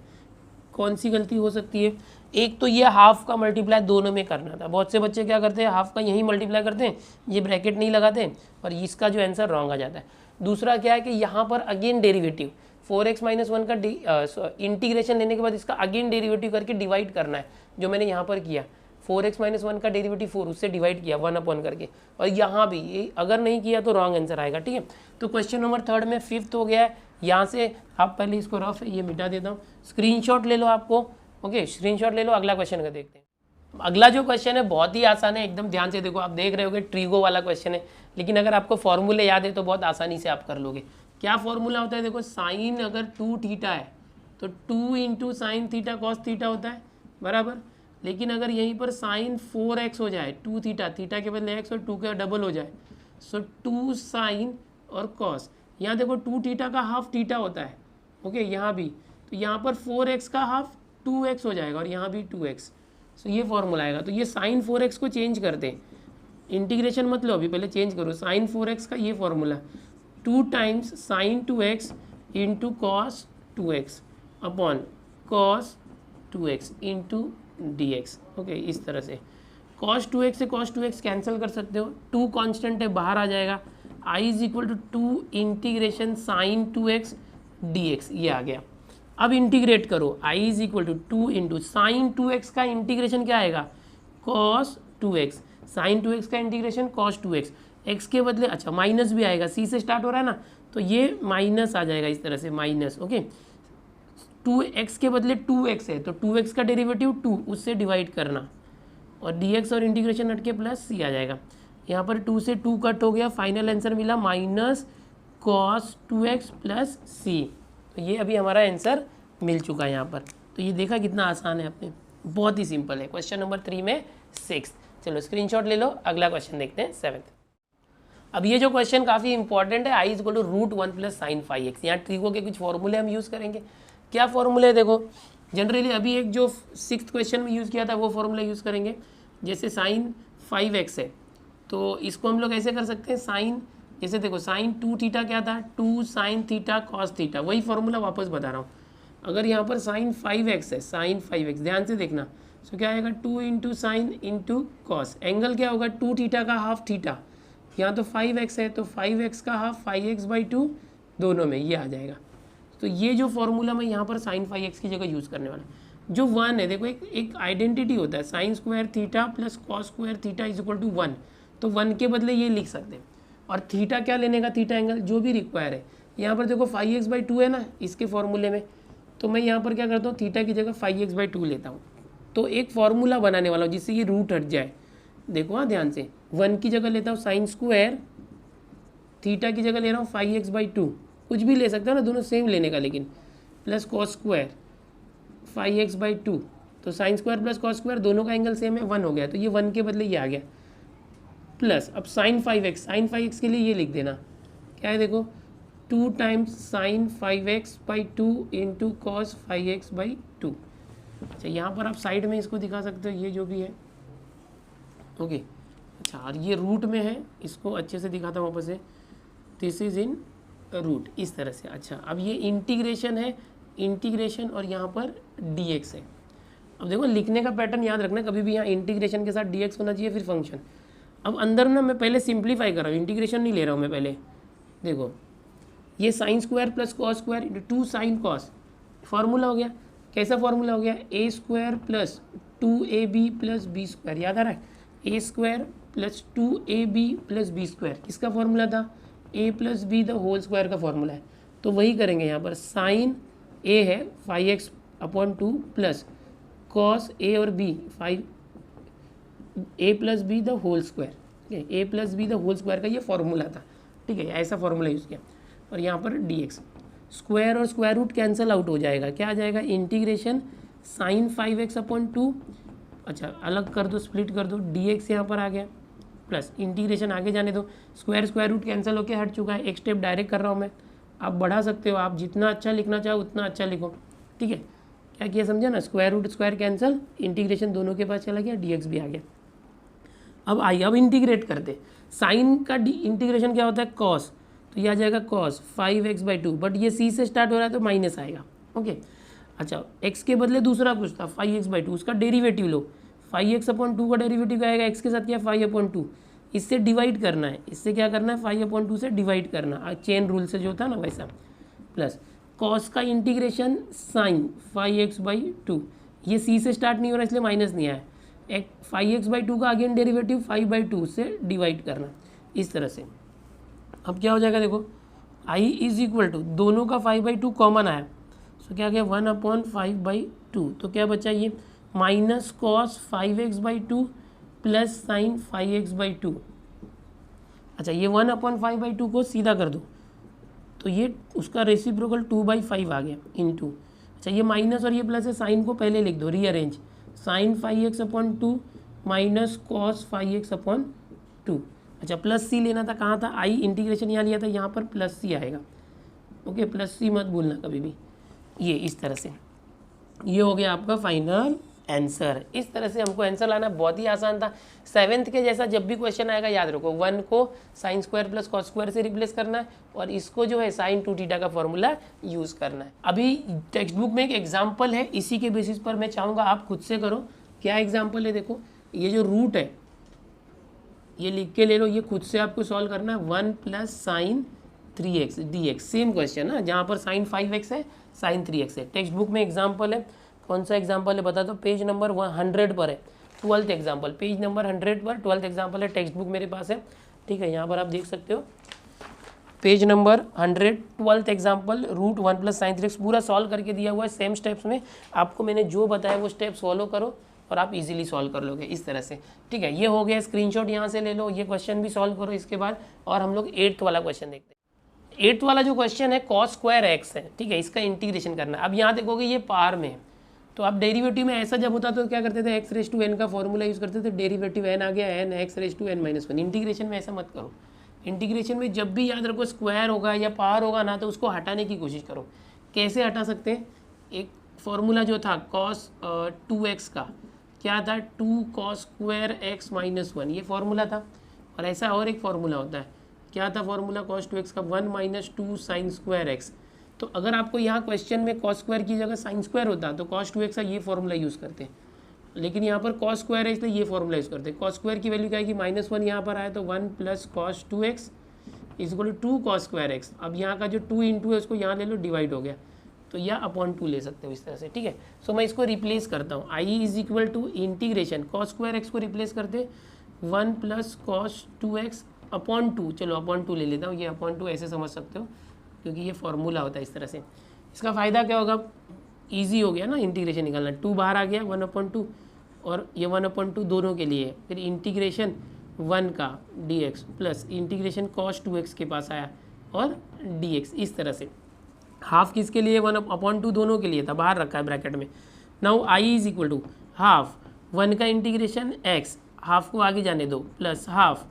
कौन सी गलती हो सकती है? एक तो ये हाफ का मल्टीप्लाई दोनों में करना था। बहुत से बच्चे क्या करते हैं, हाफ का यहीं मल्टीप्लाई करते हैं, ये ब्रैकेट नहीं लगाते और इसका जो आंसर रॉन्ग आ जाता है। दूसरा क्या है कि यहाँ पर अगेन डेरिवेटिव 4x - 1 का इंटीग्रेशन लेने के बाद इसका अगेन डेरिवेटिव करके डिवाइड करना है, जो मैंने यहाँ पर किया। 4x - 1 का डेरिवेटिव 4, उससे डिवाइड किया 1/, करके। और यहाँ भी ये अगर नहीं किया तो रॉन्ग आंसर आएगा, ठीक है। तो क्वेश्चन नंबर 3 में 5th हो गया है। यहाँ से आप पहले इसको रफ ये मिटा देता हूँ, स्क्रीनशॉट ले लो आपको, ओके, स्क्रीनशॉट ले लो। अगला क्वेश्चन का देखते हैं। अगला जो क्वेश्चन है बहुत ही आसान है, एकदम ध्यान से देखो। आप देख रहे होगे ट्रीगो वाला क्वेश्चन है, लेकिन अगर आपको फॉर्मूले याद है तो बहुत आसानी से आप कर लोगे। क्या फॉर्मूला होता है? देखो, साइन अगर 2 थीटा है तो 2 × sin थीटा cos थीटा होता है, बराबर। लेकिन अगर यहीं पर साइन 4x हो जाए, 2 थीटा, थीटा के बदले x और 2 का डबल हो जाए, सो 2 साइन और cos। यहाँ देखो 2 थीटा का हाफ थीटा होता है, ओके, यहाँ भी। तो यहाँ पर 4x का हाफ 2x हो जाएगा और यहाँ भी 2x। सो ये फॉर्मूला आएगा। तो ये साइन 4x को चेंज कर दें, इंटीग्रेशन मत लो अभी, पहले चेंज करो। साइन 4x का ये formula 2 times sign 2x into cos 2x upon cos 2x into dx, okay, इस तरह से। cos 2x से cos 2x कैंसिल कर सकते हो, 2 कांस्टेंट है, बाहर आ जाएगा। I = 2 integration sign 2x dx, ये आ गया। अब इंटीग्रेट करो, I = 2 इंटू साइन 2x का इंटीग्रेशन क्या आएगा? cos 2x, साइन 2x का इंटीग्रेशन cos 2x, x के बदले अच्छा माइनस भी आएगा, c से स्टार्ट हो रहा है ना, तो ये माइनस आ जाएगा इस तरह से, माइनस, ओके। 2x के बदले 2x है तो 2x का डेरिवेटिव 2, उससे डिवाइड करना और dx और इंटीग्रेशन हट के प्लस c आ जाएगा। यहाँ पर 2 से 2 कट हो गया, फाइनल आंसर मिला minus cos 2x plus c। तो ये अभी हमारा आंसर मिल चुका है यहाँ पर। तो ये देखा कितना आसान है, आपने, बहुत ही सिंपल है। क्वेश्चन नंबर 3 में 6। चलो स्क्रीनशॉट ले लो, अगला क्वेश्चन देखते हैं 7th। अब ये जो क्वेश्चन काफ़ी इंपॉर्टेंट है, I = √1 + sin 5x। यहाँ ट्रीगो के कुछ फॉर्मूले हम यूज़ करेंगे। क्या फॉर्मूला है? देखो, जनरली अभी एक जो 6th क्वेश्चन में यूज़ किया था वो फॉर्मूला यूज़ करेंगे। जैसे साइन 5x है तो इसको हम लोग ऐसे कर सकते हैं, साइन, जैसे देखो साइन 2 थीटा क्या था, 2 sin थीटा cos थीटा, वही फॉर्मूला वापस बता रहा हूँ। अगर यहाँ पर साइन 5x है, साइन 5x, ध्यान से देखना, तो क्या आएगा? 2 × sin इंटू कॉस, एंगल क्या होगा? 2 थीटा का हाफ थीटा, यहाँ तो 5x है तो 5x का हाफ 5x/2, दोनों में ये आ जाएगा। तो ये जो फॉर्मूला मैं यहाँ पर साइन 5x की जगह यूज़ करने वाला हूँ। जो 1 है, देखो एक आइडेंटिटी होता है, sine square theta plus cos square theta = 1, तो 1 के बदले ये लिख सकते हैं। और थीटा क्या लेने का? थीटा एंगल जो भी रिक्वायर है। यहाँ पर देखो 5x/2 है ना इसके फॉर्मूले में, तो मैं यहाँ पर क्या करता हूँ, थीटा की जगह 5x/2 लेता हूँ। तो एक फॉर्मूला बनाने वाला हूँ जिससे ये रूट हट जाए। देखो हाँ ध्यान से, 1 की जगह लेता हूँ साइन स्क्वायर, थीटा की जगह ले रहा हूँ 5x/2, कुछ भी ले सकते हो ना, दोनों सेम लेने का, लेकिन प्लस कॉस स्क्वायर 5x/2, तो sine square plus cos square दोनों का एंगल सेम है, 1 हो गया, तो ये 1 के बदले ये आ गया, प्लस अब साइन 5x के लिए ये लिख देना, क्या है देखो, 2 times sign 5x/2 into cos 5x/2। अच्छा, यहाँ पर आप साइड में इसको दिखा सकते हो, ये जो भी है, ओके। अच्छा, और ये रूट में है, इसको अच्छे से दिखाता हूँ वापस से, दिस इज इन रूट, इस तरह से। अच्छा, अब ये इंटीग्रेशन है, इंटीग्रेशन और यहाँ पर dx है। अब देखो लिखने का पैटर्न याद रखना, कभी भी यहाँ इंटीग्रेशन के साथ dx होना चाहिए, फिर फंक्शन। अब अंदर ना मैं पहले सिंप्लीफाई कर रहा हूँ, इंटीग्रेशन नहीं ले रहा हूँ मैं पहले। देखो ये sine square plus cos square into 2 sine cos, formula हो गया। कैसा फार्मूला हो गया? a² plus 2ab plus b², याद आ रहा है? a² plus 2ab plus b², किसका फॉर्मूला था? a plus b the whole square का फॉर्मूला है। तो वही करेंगे यहाँ पर, साइन a है 5x/2 प्लस कॉस a और b 5 a plus b the whole square, ठीक है, a plus b the whole square का ये फॉर्मूला था, ठीक है, ऐसा फॉर्मूला यूज़ किया। और यहाँ पर dx, स्क्वायर और स्क्वायर रूट कैंसिल आउट हो जाएगा, क्या आ जाएगा? इंटीग्रेशन साइन 5x/2, अच्छा अलग कर दो, स्प्लिट कर दो, dx यहाँ पर आ गया, प्लस इंटीग्रेशन आगे जाने दो, स्क्वायर रूट कैंसिल होकर हट चुका है, एक स्टेप डायरेक्ट कर रहा हूँ मैं। आप बढ़ा सकते हो, आप जितना अच्छा लिखना चाहो उतना अच्छा लिखो, ठीक है। क्या किया समझा ना? Square root square cancel, integration दोनों के पास चला गया, dx भी आ गया। अब आइए अब इंटीग्रेट करते। साइन का इंटीग्रेशन क्या होता है? कॉस, तो ये आ जाएगा cos 5x/2, बट ये c से स्टार्ट हो रहा है तो माइनस आएगा। ओके अच्छा, x के बदले दूसरा कुछ था 5x/2, उसका डेरिवेटिव लो। 5x/2 का डेरिवेटिव क्या आएगा, x के साथ क्या 5/2, इससे डिवाइड करना है। इससे क्या करना है, 5/2 से डिवाइड करना, चेन रूल से जो था ना वैसा, प्लस cos का इंटीग्रेशन sin 5x/2, ये c से स्टार्ट नहीं हो रहा इसलिए माइनस नहीं आया। 5x/2 का अगेन डेरिवेटिव 5/2 से डिवाइड करना, इस तरह से। अब क्या हो जाएगा देखो, i इज इक्वल टू, दोनों का 5/2 कॉमन आया, तो क्या गया 1/5/2, तो क्या बचा ये minus cos 5x/2 plus sign 5x/2। अच्छा, ये 1/5/2 को सीधा कर दो तो ये उसका रेसिप्रोकल 2/5 आ गया इनटू। अच्छा, ये माइनस और ये प्लस है, साइन को पहले लिख दो, rearrange, sign 5x/2 minus cos 5x/2। अच्छा, प्लस सी लेना था, कहाँ था, आई इंटीग्रेशन यहाँ लिया था, यहाँ पर प्लस सी आएगा। ओके, प्लस सी मत भूलना कभी भी। ये इस तरह से, ये हो गया आपका फाइनल आंसर। इस तरह से हमको आंसर लाना बहुत ही आसान था। 7th के जैसा जब भी क्वेश्चन आएगा याद रखो, 1 को sine square plus cos square से रिप्लेस करना है और इसको जो है साइन 2θ का फॉर्मूला यूज़ करना है। अभी टेक्स्ट बुक में एक एग्जाम्पल है, इसी के बेसिस पर मैं चाहूँगा आप खुद से करो। क्या एग्जाम्पल है, देखो ये जो रूट है ये लिख के ले लो, ये खुद से आपको सॉल्व करना है। 1 plus sine 3x dx, same question है, जहाँ पर साइन 5x है, साइन 3x है। टेक्स्ट बुक में एग्जाम्पल है, कौन सा एग्जाम्पल है बता दो, पेज नंबर 100 पर है, 12th एग्जाम्पल, पेज नंबर 100 पर 12th एग्जाम्पल है, टेक्स्ट बुक मेरे पास है। ठीक है, यहाँ पर आप देख सकते हो page number 100, 12th example, root 1 plus sine 3x पूरा सॉल्व करके दिया हुआ है सेम स्टेप्स में। आपको मैंने जो बताया वो स्टेप्स फॉलो करो और आप इजीली सॉल्व कर लोगे इस तरह से। ठीक है, ये हो गया, स्क्रीनशॉट यहाँ से ले लो, ये क्वेश्चन भी सॉल्व करो इसके बाद। और हम लोग 8th वाला क्वेश्चन देखते हैं। 8th वाला जो क्वेश्चन है कॉस स्क्वायर एक्स है, ठीक है, इसका इंटीग्रेशन करना है। अब यहाँ देखोगे ये पार में है, तो आप डेरिवेटिव में ऐसा जब होता तो क्या करते थे, x⁻n का फॉर्मूला यूज़ करते थे, डेरिवेटिव n आ गया, n x⁻n-1। इंटीग्रेशन में ऐसा मत करो। इंटीग्रेशन में जब भी याद रखो स्क्वायर होगा या पार होगा ना, तो उसको हटाने की कोशिश करो। कैसे हटा सकते हैं, एक फॉर्मूला जो था cos 2x का, क्या था, 2 cos स्क्वायर x-1, ये फॉर्मूला था। और ऐसा और एक फॉर्मूला होता है, क्या था फॉर्मूला cos 2x का, 1 - 2 sin स्क्वायर x। तो अगर आपको यहाँ क्वेश्चन में cos स्क्वायर की जगह sin स्क्वायर होता तो cos 2x का ये फॉर्मूला यूज़ करते हैं, लेकिन यहाँ पर cos स्क्वायर है इसलिए ये फॉर्मूला यूज़ करते हैं। cos स्क्वायर की वैल्यू क्या है कि -1 यहाँ पर आया, तो 1 plus cos 2x = 2 cos square x। अब यहाँ का जो 2 × है उसको यहाँ ले लो, डिवाइड हो गया, तो यह अपॉन 2 ले सकते हो इस तरह से। ठीक है, सो मैं इसको रिप्लेस करता हूँ, i = integration cos square x को रिप्लेस करते 1 प्लस cos 2x अपॉन 2, चलो अपॉन 2 ले लेता हूँ, ये अपॉन 2 ऐसे समझ सकते हो क्योंकि ये फॉर्मूला होता है इस तरह से। इसका फ़ायदा क्या होगा, इजी हो गया ना इंटीग्रेशन निकालना, 2 बाहर आ गया 1/2 और ये 1/2 दोनों के लिए है। फिर इंटीग्रेशन 1 का dx plus integration cos 2x के पास आया और dx, इस तरह से। हाफ किसके लिए, 1/2 दोनों के लिए था, बाहर रखा है ब्रैकेट में। नाउ i = हाफ 1 का इंटीग्रेशन x, हाफ को आगे जाने दो, प्लस हाफ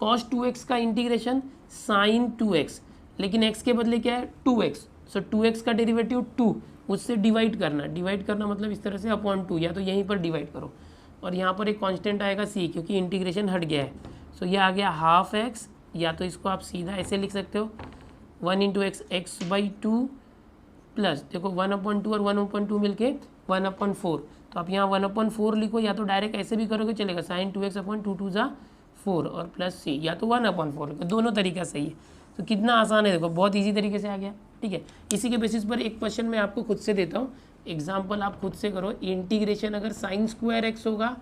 cos 2x का इंटीग्रेशन sin 2x, लेकिन x के बदले क्या है 2x, सो 2x का डेरिवेटिव 2, उससे डिवाइड करना मतलब इस तरह से अपॉन 2, या तो यहीं पर डिवाइड करो और यहाँ पर एक कांस्टेंट आएगा c, क्योंकि इंटीग्रेशन हट गया है। सो ये आ गया हाफ x, या तो इसको आप सीधा ऐसे लिख सकते हो 1 × x x/2 प्लस देखो 1/2 और 1/2 मिलके 1/4, तो आप यहाँ 1/4 लिखो, या तो डायरेक्ट ऐसे भी करोगे चलेगा, sin 2x/2 2 × 4 और प्लस c, या तो 1/4, दोनों तरीका सही है। तो कितना आसान है, देखो बहुत इजी तरीके से आ गया। ठीक है, इसी के बेसिस पर एक क्वेश्चन मैं आपको खुद से देता हूँ, एग्जाम्पल आप खुद से करो। इंटीग्रेशन अगर साइन स्क्वायर x होगा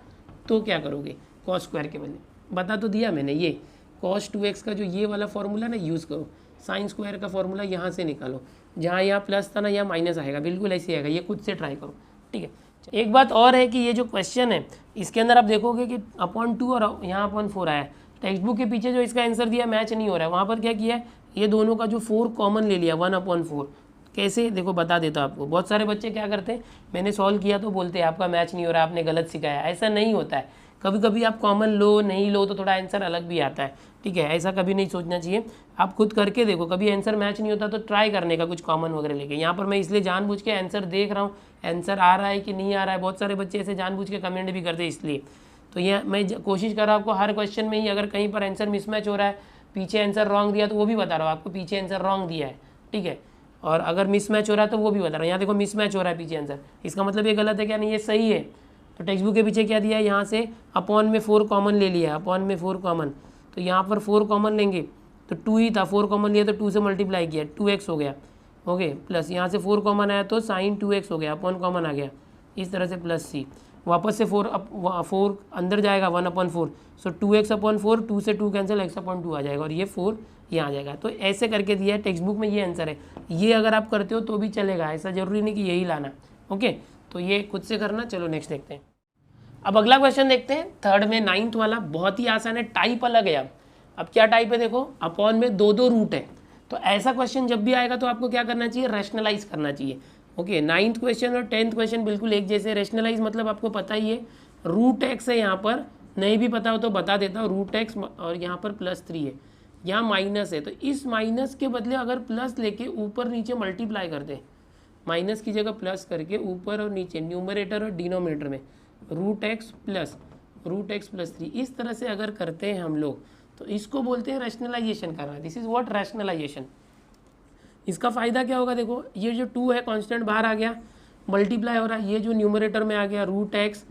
तो क्या करोगे, cos स्क्वायर के बदले, बता तो दिया मैंने, ये cos 2x का जो ये वाला फॉर्मूला ना यूज़ करो, साइन स्क्वायर का फॉर्मूला यहाँ से निकालो, जहाँ यहाँ प्लस था ना यहाँ माइनस आएगा, बिल्कुल ऐसे आएगा, ये खुद से ट्राई करो। ठीक है, एक बात और है कि ये जो क्वेश्चन है इसके अंदर आप देखोगे कि अपॉन 2 और यहाँ अपॉन 4 आया है, टेक्स्ट बुक के पीछे जो इसका आंसर दिया मैच नहीं हो रहा है, वहाँ पर क्या किया है, ये दोनों का जो 4 कॉमन ले लिया 1/4। कैसे, देखो बता देता हूँ आपको। बहुत सारे बच्चे क्या करते हैं, मैंने सॉल्व किया तो बोलते हैं आपका मैच नहीं हो रहा, आपने गलत सिखाया। ऐसा नहीं होता है, कभी कभी आप कॉमन लो नहीं लो तो थोड़ा आंसर अलग भी आता है। ठीक है, ऐसा कभी नहीं सोचना चाहिए, आप खुद करके देखो, कभी आंसर मैच नहीं होता तो ट्राई करने का कुछ कॉमन वगैरह लेके। यहाँ पर मैं इसलिए जानबूझ के आंसर देख रहा हूँ, आंसर आ रहा है कि नहीं आ रहा है। बहुत सारे बच्चे ऐसे जानबूझ के कमेंट भी करते हैं, इसलिए तो ये मैं कोशिश कर रहा हूँ आपको हर क्वेश्चन में ही अगर कहीं पर आंसर मिसमैच हो रहा है, पीछे आंसर रॉन्ग दिया तो वो भी बता रहा हूँ आपको पीछे आंसर रॉन्ग दिया है, ठीक है। और अगर मिसमैच हो रहा है तो वो भी बता रहा हूँ। यहाँ देखो मिसमैच हो रहा है पीछे आंसर, इसका मतलब ये गलत है क्या, नहीं ये सही है। तो टेक्स्ट बुक के पीछे क्या दिया है, यहाँ से अपॉन में 4 कॉमन ले लिया, अपॉन में 4 कॉमन, तो यहाँ पर 4 कॉमन लेंगे तो 2 ही था, 4 कॉमन लिया तो 2 से मल्टीप्लाई किया 2x हो गया, ओके, प्लस यहाँ से 4 कॉमन आया तो साइन 2x हो गया, अपॉन कॉमन आ गया, इस तरह से प्लस सी, वापस से 4 अंदर जाएगा 1/4, सो 2x/4, 2 से 2 कैंसिल, x/2 आ जाएगा और ये 4 यहाँ आ जाएगा। तो ऐसे करके दिया है टेक्स्ट बुक में, ये आंसर है। ये अगर आप करते हो तो भी चलेगा, ऐसा जरूरी नहीं कि यही लाना, ओके। तो ये खुद से करना। चलो नेक्स्ट देखते हैं। अब अगला क्वेश्चन देखते हैं, थर्ड में 9th वाला, बहुत ही आसान है, टाइप अलग है। अब क्या टाइप है देखो, अपॉन में 2 रूट है। तो ऐसा क्वेश्चन जब भी आएगा तो आपको क्या करना चाहिए, रैशनलाइज करना चाहिए, ओके। 9th क्वेश्चन और 10th क्वेश्चन बिल्कुल एक जैसे। रैशनलाइज मतलब आपको पता ही है, रूट एक्स है, यहाँ पर नहीं भी पता हो तो बता देता हूँ, रूट एक्स और यहाँ पर +3 है, यहाँ माइनस है, तो इस माइनस के बदले अगर प्लस लेके ऊपर नीचे मल्टीप्लाई कर दें, माइनस की जगह प्लस करके ऊपर और नीचे न्यूमरेटर और डिनोमिनेटर में रूट एक्स प्लस 3, इस तरह से अगर करते हैं हम लोग तो इसको बोलते हैं रैशनलाइजेशन करना। This is what rationalisation. इसका फ़ायदा क्या होगा, देखो ये जो 2 है कांस्टेंट बाहर आ गया, मल्टीप्लाई हो रहा है, ये जो न्यूमरेटर में आ गया रूट एक्स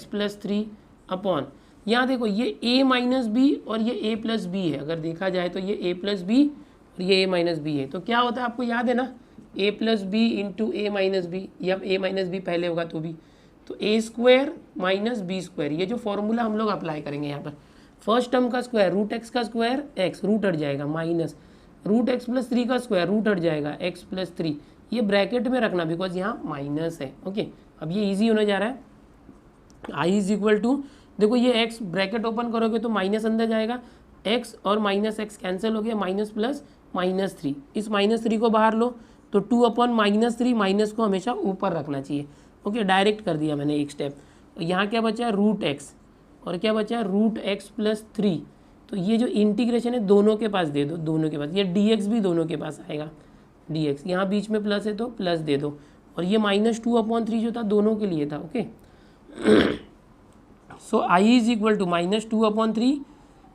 प्लस 3 अपॉन, यहाँ देखो ये a माइनस बी और ये a प्लस बी है, अगर देखा जाए तो ये a प्लस बी और ये a माइनस बी है, तो क्या होता है आपको याद है ना, a plus b into a minus b, या a माइनस बी पहले होगा तो भी, तो a square minus b square, ये जो फॉर्मूला हम लोग अप्लाई करेंगे यहाँ पर, फर्स्ट टर्म का स्क्वायर रूट एक्स का स्क्वायर एक्स, रूट हट जाएगा, माइनस रूट एक्स प्लस 3 का स्क्वायर, रूट हट जाएगा एक्स प्लस 3, ये ब्रैकेट में रखना बिकॉज यहाँ माइनस है, ओके। अब ये इजी होने जा रहा है, आई इज इक्वल टू, देखो ये एक्स ब्रैकेट ओपन करोगे तो माइनस अंदर जाएगा, एक्स और माइनस एक्स कैंसिल हो गया, माइनस प्लस -3, इस -3 को बाहर लो तो 2/-3, माइनस को हमेशा ऊपर रखना चाहिए, ओके। डायरेक्ट कर दिया मैंने एक स्टेप। यहाँ क्या बचा, रूट एक्स, और क्या बचा, रूट एक्स प्लस 3, तो ये जो इंटीग्रेशन है दोनों के पास दे दो, दोनों के पास, ये dx भी दोनों के पास आएगा, dx यहाँ बीच में प्लस है तो प्लस दे दो, और ये -2/3 जो था दोनों के लिए था, okay. So I is equal to -2/3।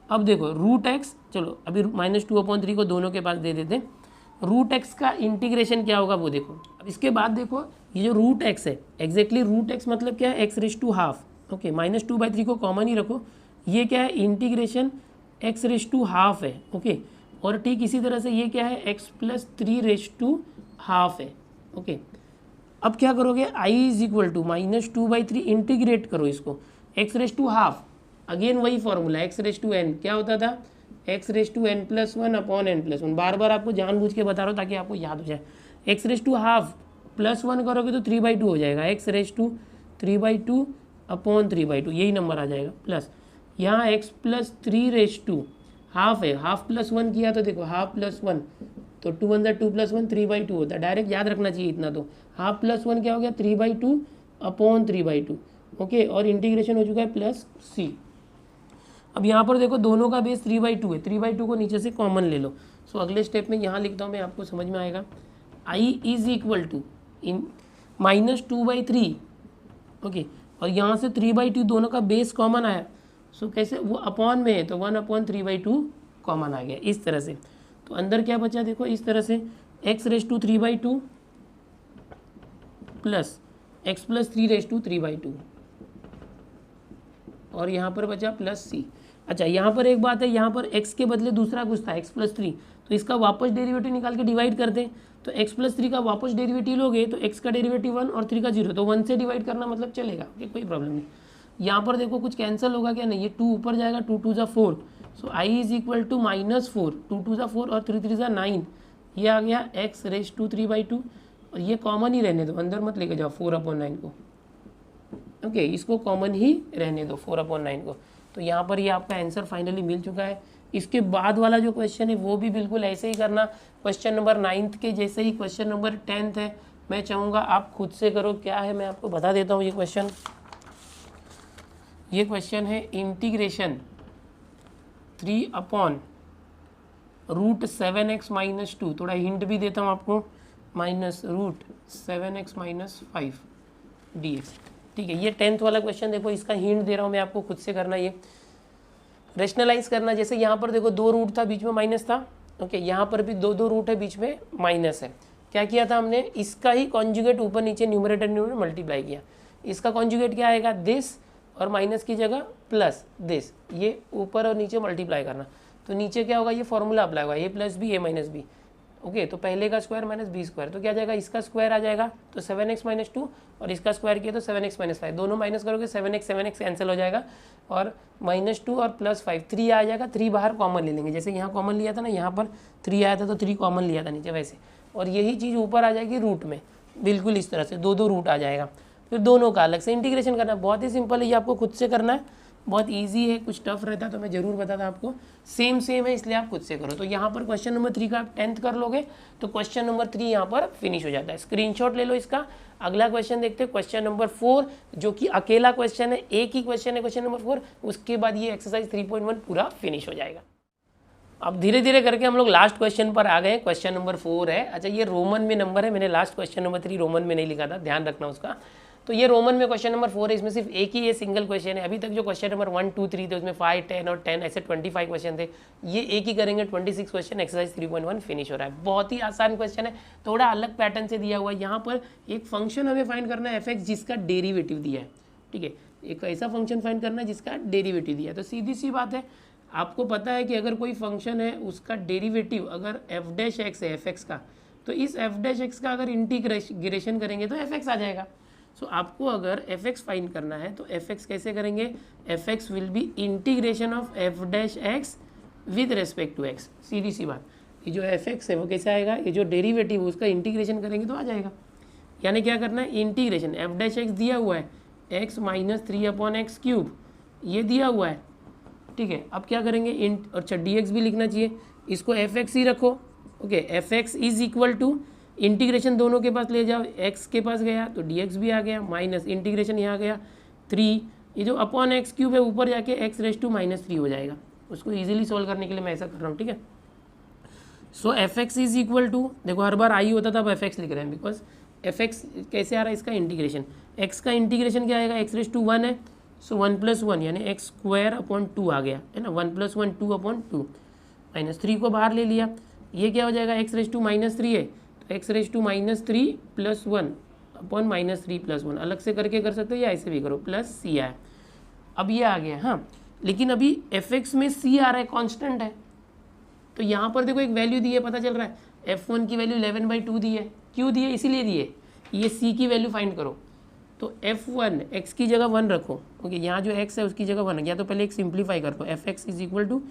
अब देखो रूट एक्स, चलो अभी -2/3 को दोनों के पास दे देते हैं, रूट एक्स का इंटीग्रेशन क्या होगा वो देखो। अब इसके बाद देखो ये जो रूट एक्स है, एग्जैक्टली रूट एक्स मतलब क्या है, x⁻², ओके, -2/3 को कॉमन ही रखो, ये क्या है, इंटीग्रेशन x⁻² है, ओके। और ठीक इसी तरह से ये क्या है, x + 3⁻½ है, ओके। अब क्या करोगे, i is equal to -2/3 integrate करो इसको, x⁻², अगेन वही फॉर्मूला x⁻n, क्या होता था, x⁻n+1/n+1, बार बार आपको जानबूझ के बता रहा हूँ ताकि आपको याद हो जाए। x⁻² +1 करोगे तो 3/2 हो जाएगा, x⁻3/2/3/2, यही नंबर आ जाएगा, प्लस यहाँ x + 3⁻², हाफ है, हाफ प्लस 1 किया तो देखो हाफ प्लस 1, तो 2 × 2 + 1 3/2 होता है, डायरेक्ट याद रखना चाहिए इतना, तो हाफ प्लस 1 क्या हो गया, 3/2/3/2, ओके। और इंटीग्रेशन हो चुका है प्लस c। अब यहाँ पर देखो दोनों का बेस 3/2 है, 3/2 को नीचे से कॉमन ले लो। सो अगले स्टेप में यहाँ लिखता हूँ मैं, आपको समझ में आएगा, i is equal to -2/3, okay, और यहाँ से 3/2 दोनों का बेस कॉमन आया, सो कैसे, वो अपॉन में है तो 1/3/2 कॉमन आ गया, इस तरह से। तो अंदर क्या बचा देखो, इस तरह से x⁻3/2 प्लस x + 3⁻3/2, और यहाँ पर बचा प्लस c। अच्छा यहाँ पर एक बात है, यहाँ पर x के बदले दूसरा कुछ था, x + 3, तो इसका वापस डेरिवेटिव निकाल के डिवाइड कर दें, तो x + 3 का वापस डेरिवेटिव लोगे तो x का डेरिवेटिव 1 और 3 का 0, तो 1 से डिवाइड करना मतलब चलेगा, ओके, कोई प्रॉब्लम नहीं। यहाँ पर देखो कुछ कैंसिल होगा क्या, नहीं, ये 2 ऊपर जाएगा, 2 × 2 = 4, so i is equal to -4, 2 × 2 = 4 और 3 × 3 = 9, ये आ गया x⁻3/2, और ये कॉमन ही रहने दो, अंदर मत लेके जाओ 4/9 को, ओके, इसको कॉमन ही रहने दो 4/9 को। तो यहाँ पर ये आपका आंसर फाइनली मिल चुका है। इसके बाद वाला जो क्वेश्चन है वो भी बिल्कुल ऐसे ही करना, क्वेश्चन नंबर 9th के जैसे ही क्वेश्चन नंबर 10th है, मैं चाहूँगा आप खुद से करो। क्या है मैं आपको बता देता हूँ, ये क्वेश्चन है इंटीग्रेशन 3/√7x - 2, थोड़ा हिंट भी देता हूँ आपको, -√7x - 5 dx, ठीक है। ये 10th वाला क्वेश्चन देखो, इसका हिंट दे रहा हूँ मैं आपको, खुद से करना ये। रेशनलाइज करना, जैसे यहाँ पर देखो 2 रूट था, बीच में माइनस था, ओके, यहाँ पर भी 2 रूट है, बीच में माइनस है। क्या किया था हमने, इसका ही कॉन्जुगेट ऊपर नीचे न्यूमरेटर मल्टीप्लाई किया। इसका कॉन्जुगेट क्या आएगा, दिस, और माइनस की जगह प्लस दिस, ये ऊपर और नीचे मल्टीप्लाई करना। तो नीचे क्या होगा, ये फॉर्मूला अप्लाई होगा, ए प्लस बी ए माइनस बी, ओके। तो पहले का स्क्वायर माइनस बी स्क्वायर, तो क्या जाएगा, इसका स्क्वायर आ जाएगा तो 7x माइनस 2, और इसका स्क्वायर किया तो 7x माइनस 5, दोनों माइनस करोगे 7x कैंसिल हो जाएगा, और -2 और +5 3 आ जाएगा। 3 बाहर कॉमन ले लेंगे, जैसे यहाँ कॉमन लिया था ना, यहाँ पर 3 आया था तो 3 कॉमन लिया था नीचे वैसे, और यही चीज़ ऊपर आ जाएगी रूट में, बिल्कुल इस तरह से 2 रूट आ जाएगा। फिर दोनों का अलग से इंटीग्रेशन करना है, बहुत ही सिंपल है, ये आपको खुद से करना है, बहुत इजी है। कुछ टफ रहता तो मैं जरूर बताता आपको, सेम है, इसलिए आप खुद से करो। तो यहाँ पर क्वेश्चन नंबर 3 का आप 10th कर लोगे तो क्वेश्चन नंबर 3 यहाँ पर फिनिश हो जाता है। स्क्रीनशॉट ले लो इसका। अगला क्वेश्चन देखते हैं, क्वेश्चन नंबर 4, जो कि अकेला क्वेश्चन है, एक ही क्वेश्चन है, क्वेश्चन नंबर 4। उसके बाद ये एक्सरसाइज 3.1 पूरा फिनिश हो जाएगा। अब धीरे धीरे करके हम लोग लास्ट क्वेश्चन पर आ गए। क्वेश्चन नंबर 4 है, अच्छा ये रोमन में नंबर है, मैंने लास्ट क्वेश्चन नंबर 3 रोमन में नहीं लिखा था, ध्यान रखना उसका। तो ये रोमन में क्वेश्चन नंबर 4 है, इसमें सिर्फ एक ही ये सिंगल क्वेश्चन है। अभी तक जो क्वेश्चन नंबर 1, 2, 3 थे उसमें 5, 10 और 10 ऐसे 25 क्वेश्चन थे, ये एक ही करेंगे 26 क्वेश्चन, एक्सरसाइज 3.1 फिनिश हो रहा है। बहुत ही आसान क्वेश्चन है, थोड़ा अलग पैटर्न से दिया हुआ है। यहाँ पर एक फंक्शन हमें फाइंड करना है f(x) जिसका डेरिवेटिव दिया है, ठीक है, एक ऐसा फंक्शन फाइंड करना है जिसका डेरिवेटिव दिया है। तो सीधी सी बात है, आपको पता है कि अगर कोई फंक्शन है उसका डेरिवेटिव अगर f'(x) है f(x) का, तो इस f'(x) का अगर इंटीग्रेशन करेंगे तो f(x) आ जाएगा। सो आपको अगर f(x) फाइंड करना है तो f(x) कैसे करेंगे, f(x) will be integration of f'(x) with respect to x। सीधी सी बात, ये जो f(x) है वो कैसे आएगा, ये जो डेरिवेटिव है उसका इंटीग्रेशन करेंगे तो आ जाएगा। यानी क्या करना है, इंटीग्रेशन f'(x) दिया हुआ है x माइनस 3/x³, ये दिया हुआ है, ठीक है। अब क्या करेंगे, इंट, और dx भी लिखना चाहिए, इसको f(x) ही रखो, okay. f(x) is equal to integration दोनों के पास ले जाओ, x के पास गया तो dx भी आ गया, माइनस इंटीग्रेशन यहाँ गया 3, ये जो अपॉन x³ है ऊपर जाके x⁻³ हो जाएगा। उसको इजीली सॉल्व करने के लिए मैं ऐसा कर रहा हूँ, ठीक है। सो f(x) इज इक्वल टू, देखो हर बार आई होता था, अब f(x) लिख रहे हैं, बिकॉज f(x) कैसे आ रहा है, इसका इंटीग्रेशन, x का इंटीग्रेशन क्या आएगा, x⁻1 है, सो 1+1 यानी x²/2 आ गया, है ना, 1+1 2/2, -3 को बाहर ले लिया, ये क्या हो जाएगा, x⁻³ है, x⁻³ + 1/-3+1, अलग से करके कर सकते हो या ऐसे भी करो, प्लस c आया। अब ये आ गया, हाँ, लेकिन अभी f(x) में c आ रहा है, कांस्टेंट है, तो यहाँ पर देखो एक वैल्यू दी है, पता चल रहा है f1 की वैल्यू 11/2 दी है, क्यों दी है, इसीलिए दी है, ये c की वैल्यू फाइंड करो। तो f1 x की जगह 1 रखो, ओके, यहाँ जो x है उसकी जगह 1 है, या तो पहले एक सिंप्लीफाई कर लो, f(x) is equal to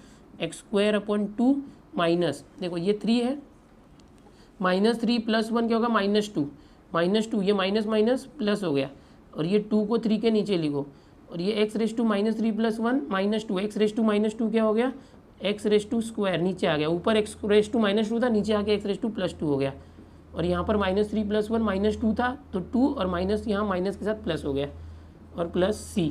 x² minus, देखो ये 3 है, -3 + 1 क्या होगा, -2, ये माइनस माइनस प्लस हो गया, और ये 2 को 3 के नीचे लिखो, और ये x⁻³ + 1 -2, x⁻² क्या हो गया, x² नीचे आ गया, ऊपर x⁻² था, नीचे आके x⁻² हो गया, और यहाँ पर -3 + 1 -2 था, तो 2 और माइनस यहाँ माइनस के साथ प्लस हो गया, और प्लस c।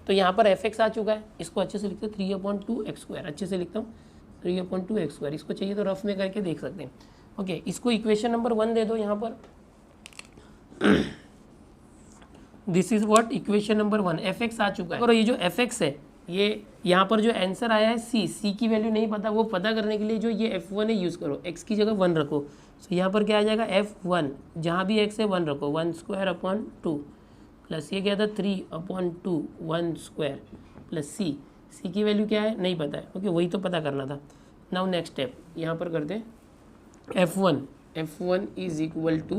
तो यहाँ पर f(x) आ चुका है, इसको अच्छे से लिखते हैं 3/2x², अच्छे से लिखता हूँ 3/2x², इसको चाहिए तो रफ में करके देख सकते हैं, ओके। इसको इक्वेशन नंबर 1 दे दो यहाँ पर, this is what equation number 1, f(x) आ चुका है, और ये जो f(x) है, ये यहाँ पर जो आंसर आया है c की वैल्यू नहीं पता, वो पता करने के लिए जो ये f1 है यूज़ करो, x की जगह 1 रखो, सो यहाँ पर क्या आ जाएगा, f1 जहाँ भी x है 1 रखो, 1² प्लस ये क्या था 3/2 1² प्लस c की वैल्यू क्या है नहीं पता है, ओके, वही तो पता करना था। नाउ नेक्स्ट स्टेप यहाँ पर करते हैं, f1 is equal to,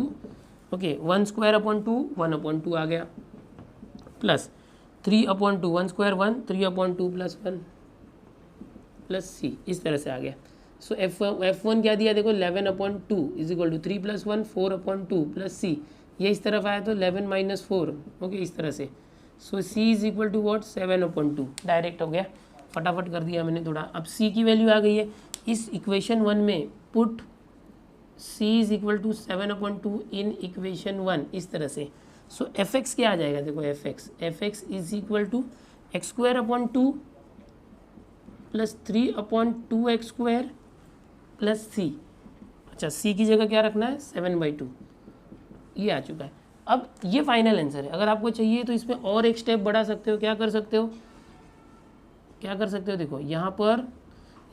okay, 1²/2 1/2 आ गया, प्लस 3/2 1² 1 3/2 + 1 प्लस c, इस तरह से आ गया। सो f1 क्या दिया, देखो 11/2 is equal to 3 + 1 4/2 plus c, ये इस तरफ आया तो 11 - 4, ओके, इस तरह से। So c is equal to what 7/2, direct हो गया, फटाफट कर दिया मैंने थोड़ा। अब c की वैल्यू आ गई है इस इक्वेशन 1 में, put c is equal to 7/2 in equation 1, इस तरह से। सो f(x) क्या आ जाएगा, देखो f(x) is equal to x²/2 plus 3/2x² plus c, अच्छा c की जगह क्या रखना है 7/2, ये आ चुका है। अब ये फाइनल आंसर है, अगर आपको चाहिए तो इसमें और एक स्टेप बढ़ा सकते हो, क्या कर सकते हो, क्या कर सकते हो, देखो यहाँ पर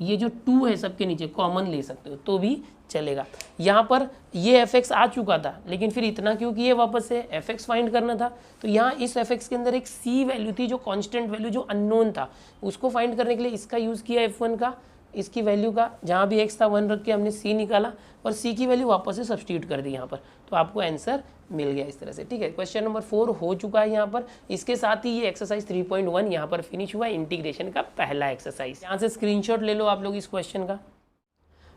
ये जो 2 है सबके नीचे कॉमन ले सकते हो तो भी चलेगा। यहाँ पर ये fx आ चुका था लेकिन फिर इतना क्यों किए वापस से, fx फाइंड करना था। तो यहाँ इस fx के अंदर एक c वैल्यू थी जो कांस्टेंट वैल्यू जो अननोन था, उसको फाइंड करने के लिए इसका यूज़ किया f1 का, इसकी वैल्यू का जहाँ भी x था 1 रख के हमने c निकाला और c की वैल्यू वापस से सब्स्टिट्यूट कर दी यहाँ पर, तो आपको आंसर मिल गया इस तरह से। ठीक है, क्वेश्चन नंबर 4 हो चुका है यहाँ पर। इसके साथ ही ये एक्सरसाइज 3.1 यहाँ पर फिनिश हुआ, इंटीग्रेशन का पहला एक्सरसाइज। यहाँ से स्क्रीनशॉट ले लो आप लोग इस क्वेश्चन का।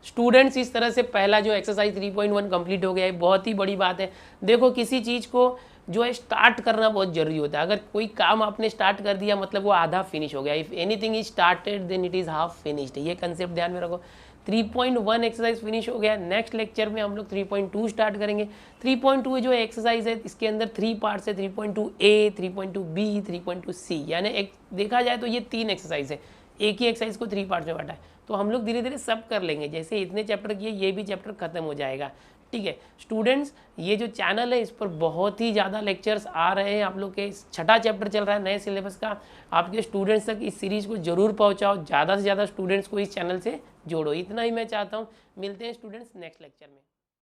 स्टूडेंट्स इस तरह से पहला जो एक्सरसाइज 3.1 कंप्लीट हो गया है, बहुत ही बड़ी बात है। देखो किसी चीज़ को जो है स्टार्ट करना बहुत जरूरी होता है। अगर कोई काम आपने स्टार्ट कर दिया मतलब वो आधा फिनिश हो गया। If anything is started then it is half finished, ये कंसेप्ट ध्यान में रखो। 3.1 एक्सरसाइज फिनिश हो गया। नेक्स्ट लेक्चर में हम लोग 3.2 स्टार्ट करेंगे। 3.2 जो एक्सरसाइज है इसके अंदर 3 पार्ट्स है, 3.2a, 3.2b, 3.2c, यानी एक देखा जाए तो ये 3 एक्सरसाइज है, एक ही एक्सरसाइज को 3 पार्ट्स में बांटा है। तो हम लोग धीरे धीरे सब कर लेंगे, जैसे इतने चैप्टर किए ये भी चैप्टर खत्म हो जाएगा। ठीक है स्टूडेंट्स, ये जो चैनल है इस पर बहुत ही ज़्यादा लेक्चर्स आ रहे हैं। आप लोग के 6ठा चैप्टर चल रहा है नए सिलेबस का। आपके स्टूडेंट्स तक इस सीरीज़ को जरूर पहुंचाओ, ज़्यादा से ज़्यादा स्टूडेंट्स को इस चैनल से जोड़ो, इतना ही मैं चाहता हूँ। मिलते हैं स्टूडेंट्स नेक्स्ट लेक्चर में।